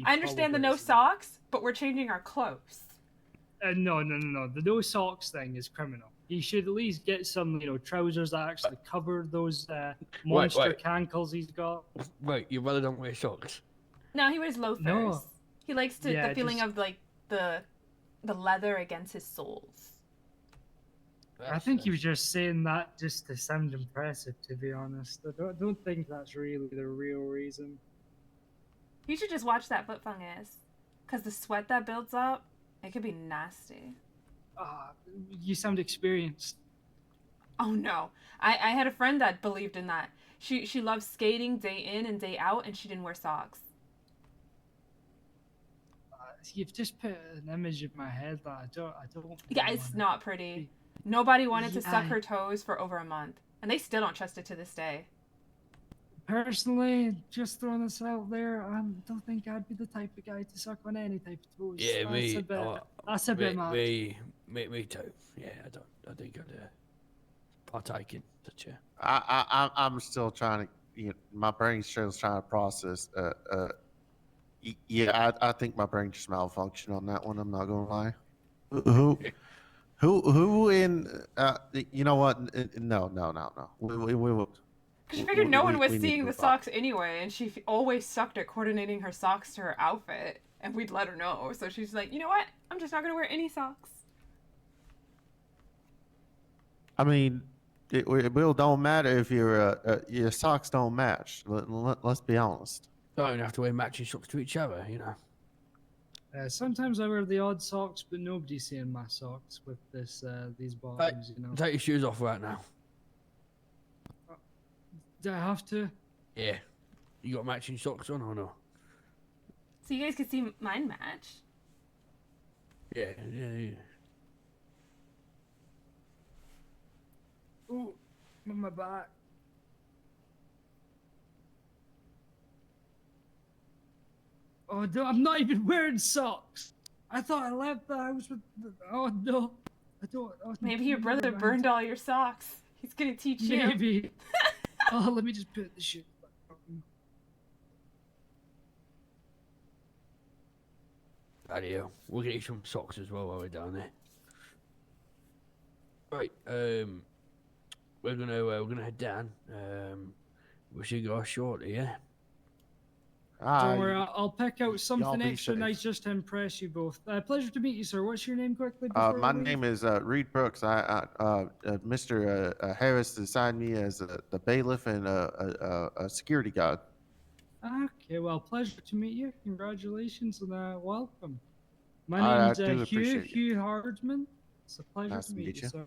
I understand the probably no isn't. socks, but we're changing our clothes. No. The no socks thing is criminal. He should at least get some, trousers that actually cover those monster wait. cankles he's got. Wait, your brother don't wear socks? No, he wears loafers. No. He likes Yeah, the feeling just- of like the leather against his soles. I think he was just saying that just to sound impressive, to be honest. I don't think that's really the real reason. You should just watch that foot fungus, cause the sweat that builds up, it could be nasty. You sound experienced. Oh no, I had a friend that believed in that. She loves skating day in and day out, and she didn't wear socks. You've just put an image in my head that I don't. Yeah, it's not pretty. Nobody wanted to suck Yeah. her toes for over a month, and they still don't trust it to this day. Personally, just throwing this out there, I don't think I'd be the type of guy to suck on any type of toes. Yeah, me. That's a bit much. Me too. Yeah, I think I'd partake in such a. I'm still trying to. My brain's still trying to process. Yeah, I think my brain just malfunctioned on that one. I'm not gonna lie. Who, who in? You know what? No. Because she figured no one was we need to seeing the move on. socks anyway, and she always sucked at coordinating her socks to her outfit, and we'd let her know. So she's like, you know what? I'm just not gonna wear any socks. I mean, it will don't matter if your socks don't match. Let's be honest. Don't have to wear matching socks to each other, you know. Sometimes I wear the odd socks, but nobody's seeing my socks with these bottoms. You know. Take your shoes off right now. Do I have to? Yeah. You got matching socks on or no? So you guys could see mine match. Yeah. Ooh, on my back. Oh no, I'm not even wearing socks. I thought I left the house with. Oh no, I don't. Oh, Maybe your brother never mind. burned all your socks. He's gonna teach you. Maybe. Oh, let me just put the shit back on. Bloody hell. We'll get you some socks as well while we're down there. Right, we're gonna head down. We should go shortly, yeah? Don't worry, I'll pick out something be extra safe. nice just to impress you both. Pleasure to meet you, sir. What's your name quickly? Before My we leave? name is Reed Brooks. Mr. Harris assigned me as the bailiff and a security guard. Okay, well, pleasure to meet you. Congratulations and welcome. My I name's do Hugh appreciate you. Hugh Hardman. It's a pleasure Nice to to meet meet you, you. sir.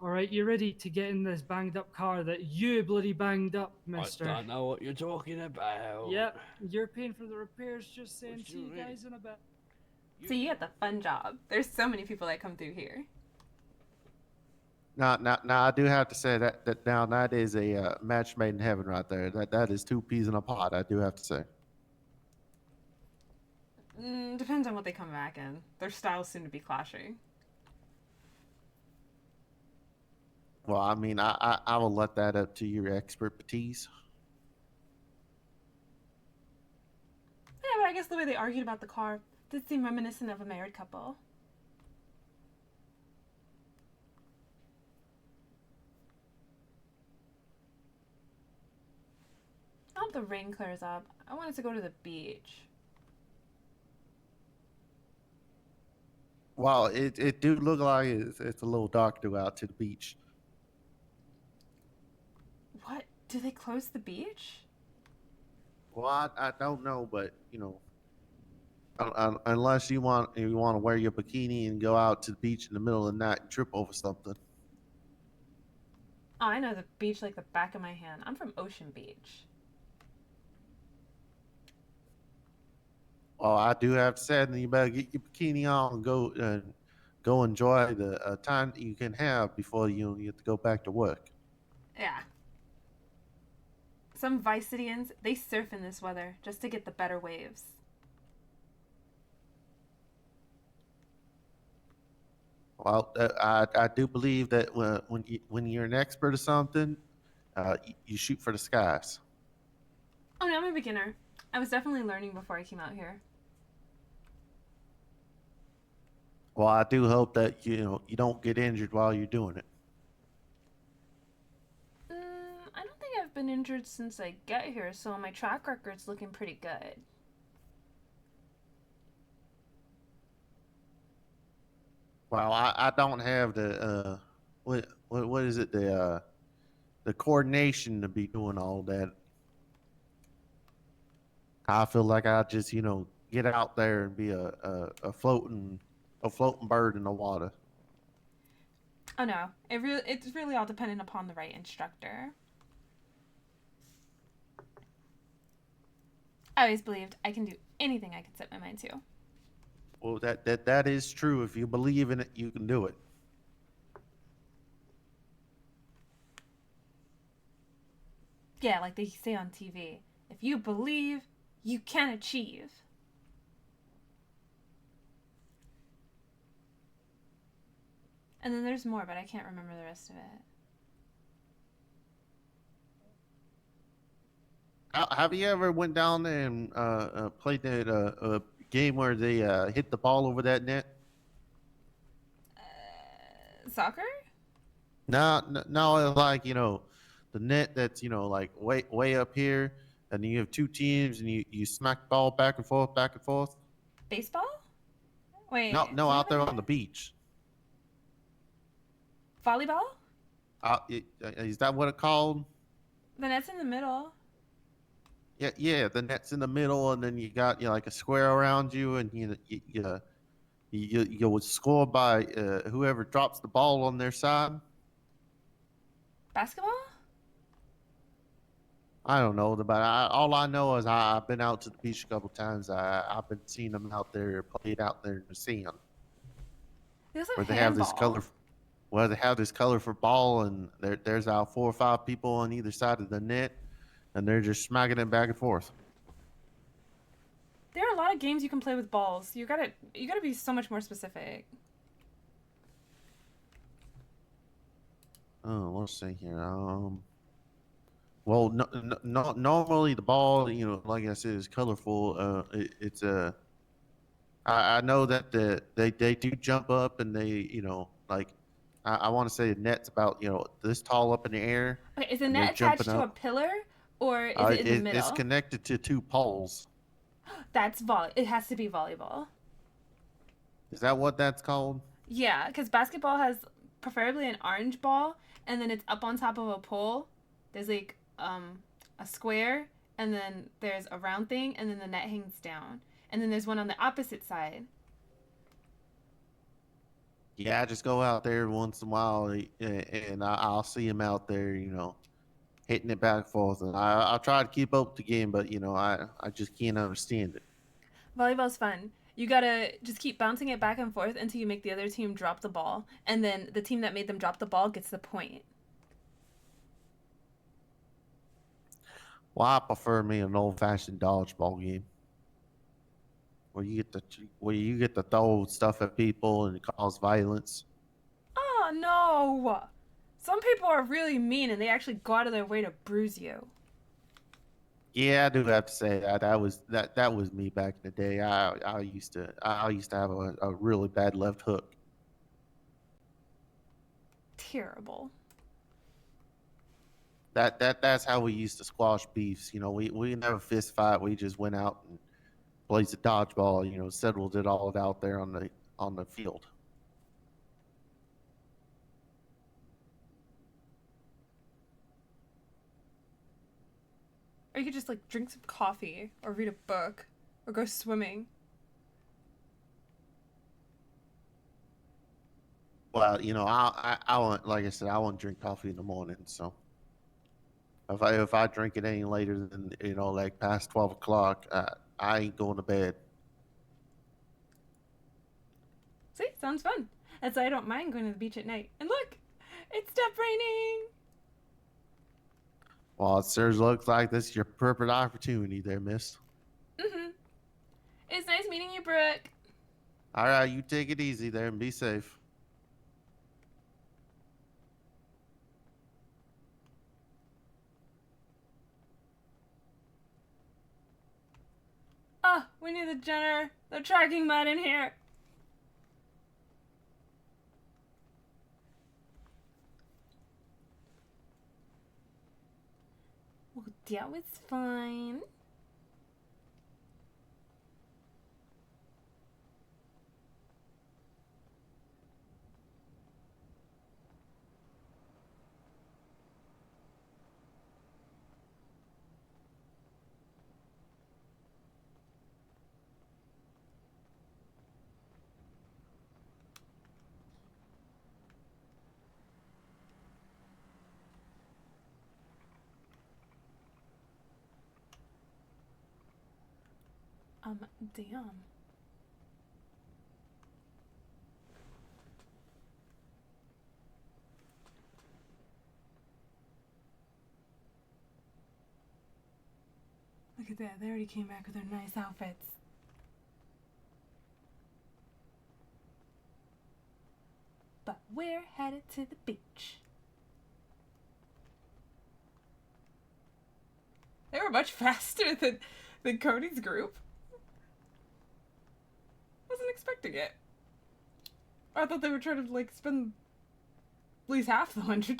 All right, you ready to get in this banged up car that you bloody banged up, mister? I don't know what you're talking about. Yep, you're paying for the repairs. Just saying What to you you mean? guys in a bit. So you got the fun job. There's so many people that come through here. Now, I do have to say that is a match made in heaven right there. That is two peas in a pod. I do have to say. Depends on what they come back in. Their styles seem to be clashing. Well, I mean, I will let that up to your expertise. Yeah, but I guess the way they argued about the car did seem reminiscent of a married couple. I hope the rain clears up. I wanted to go to the beach. Well, it do look like it's a little dark to go out to the beach. What? Do they close the beach? Well, I don't know, but unless you want to wear your bikini and go out to the beach in the middle of the night and trip over something. Oh, I know the beach like the back of my hand. I'm from Ocean Beach. Well, I do have to say, then you better get your bikini on and go enjoy the time that you can have before you have to go back to work. Yeah. Some Vice Cityans, they surf in this weather just to get the better waves. Well, I do believe that when you're an expert of something, you shoot for the skies. Oh no, I'm a beginner. I was definitely learning before I came out here. Well, I do hope that you don't get injured while you're doing it. I don't think I've been injured since I get here, so my track record's looking pretty good. Well, I don't have the what is it, the coordination to be doing all that. I feel like I just get out there and be a floating bird in the water. Oh no, it's really all dependent upon the right instructor. I always believed I can do anything I can set my mind to. Well, that is true. If you believe in it, you can do it. Yeah, like they say on TV. If you believe, you can achieve. And then there's more, but I can't remember the rest of it. Have you ever went down there and played that game where they hit the ball over that net? Soccer? No, no, it's like the net that's like way up here, and you have two teams, and you smack the ball back and forth, back and forth. Baseball? Wait, No, do no, they out have a there on net? the beach. Volleyball? Is that what it called? The net's in the middle. Yeah, yeah. The net's in the middle, and then you got like a square around you, and you would score by whoever drops the ball on their side. Basketball? I don't know, but all I know is I've been out to the beach a couple times. I've been seeing them out there played out there in the sand, They also where have they have this handball. color, where they have this colorful ball, and there's out 4 or 5 people on either side of the net, and they're just smacking it back and forth. There are a lot of games you can play with balls. You gotta be so much more specific. Oh, let's see here. Well, no, normally the ball, like I said, is colorful. It's I know that they do jump up and they, like I want to say the net's about this tall up in the air, Okay, is the and they're net attached jumping to a up. pillar or is it in the It's middle? connected to 2 poles. That's it has to be volleyball. Is that what that's called? Yeah, because basketball has preferably an orange ball, and then it's up on top of a pole. There's like a square, and then there's a round thing, and then the net hangs down. And then there's one on the opposite side. Yeah, I just go out there once in a while, and I'll see him out there, hitting it back and forth. And I'll try to keep up with the game, but I just can't understand it. Volleyball's fun. You gotta just keep bouncing it back and forth until you make the other team drop the ball, and then the team that made them drop the ball gets the point. Well, I prefer me an old-fashioned dodgeball game, where you get to throw stuff at people and cause violence. Oh no! Some people are really mean and they actually go out of their way to bruise you. Yeah, I do have to say that was me back in the day. I used to have a really bad left hook. Terrible. That's how we used to squash beefs. We never fist fight. We just went out and played the dodgeball. Settled it all out there on the field. Or you could just like drink some coffee or read a book or go swimming. Well, I want, like I said, I want to drink coffee in the morning. So if I drink it any later than like past 12 o'clock, I ain't going to bed. See, sounds fun. That's why I don't mind going to the beach at night. And look, it stopped raining. Well, it sure looks like this is your perfect opportunity there, miss. Mhm. It's nice meeting you, Brooke. All right, you take it easy there and be safe. Oh, we need the Jenner. The tracking mod in here. Well, that was fine. Damn. Look at that. They already came back with their nice outfits. But we're headed to the beach. They were much faster than Cody's group. Wasn't expecting it. I thought they were trying to like spend at least half the $100.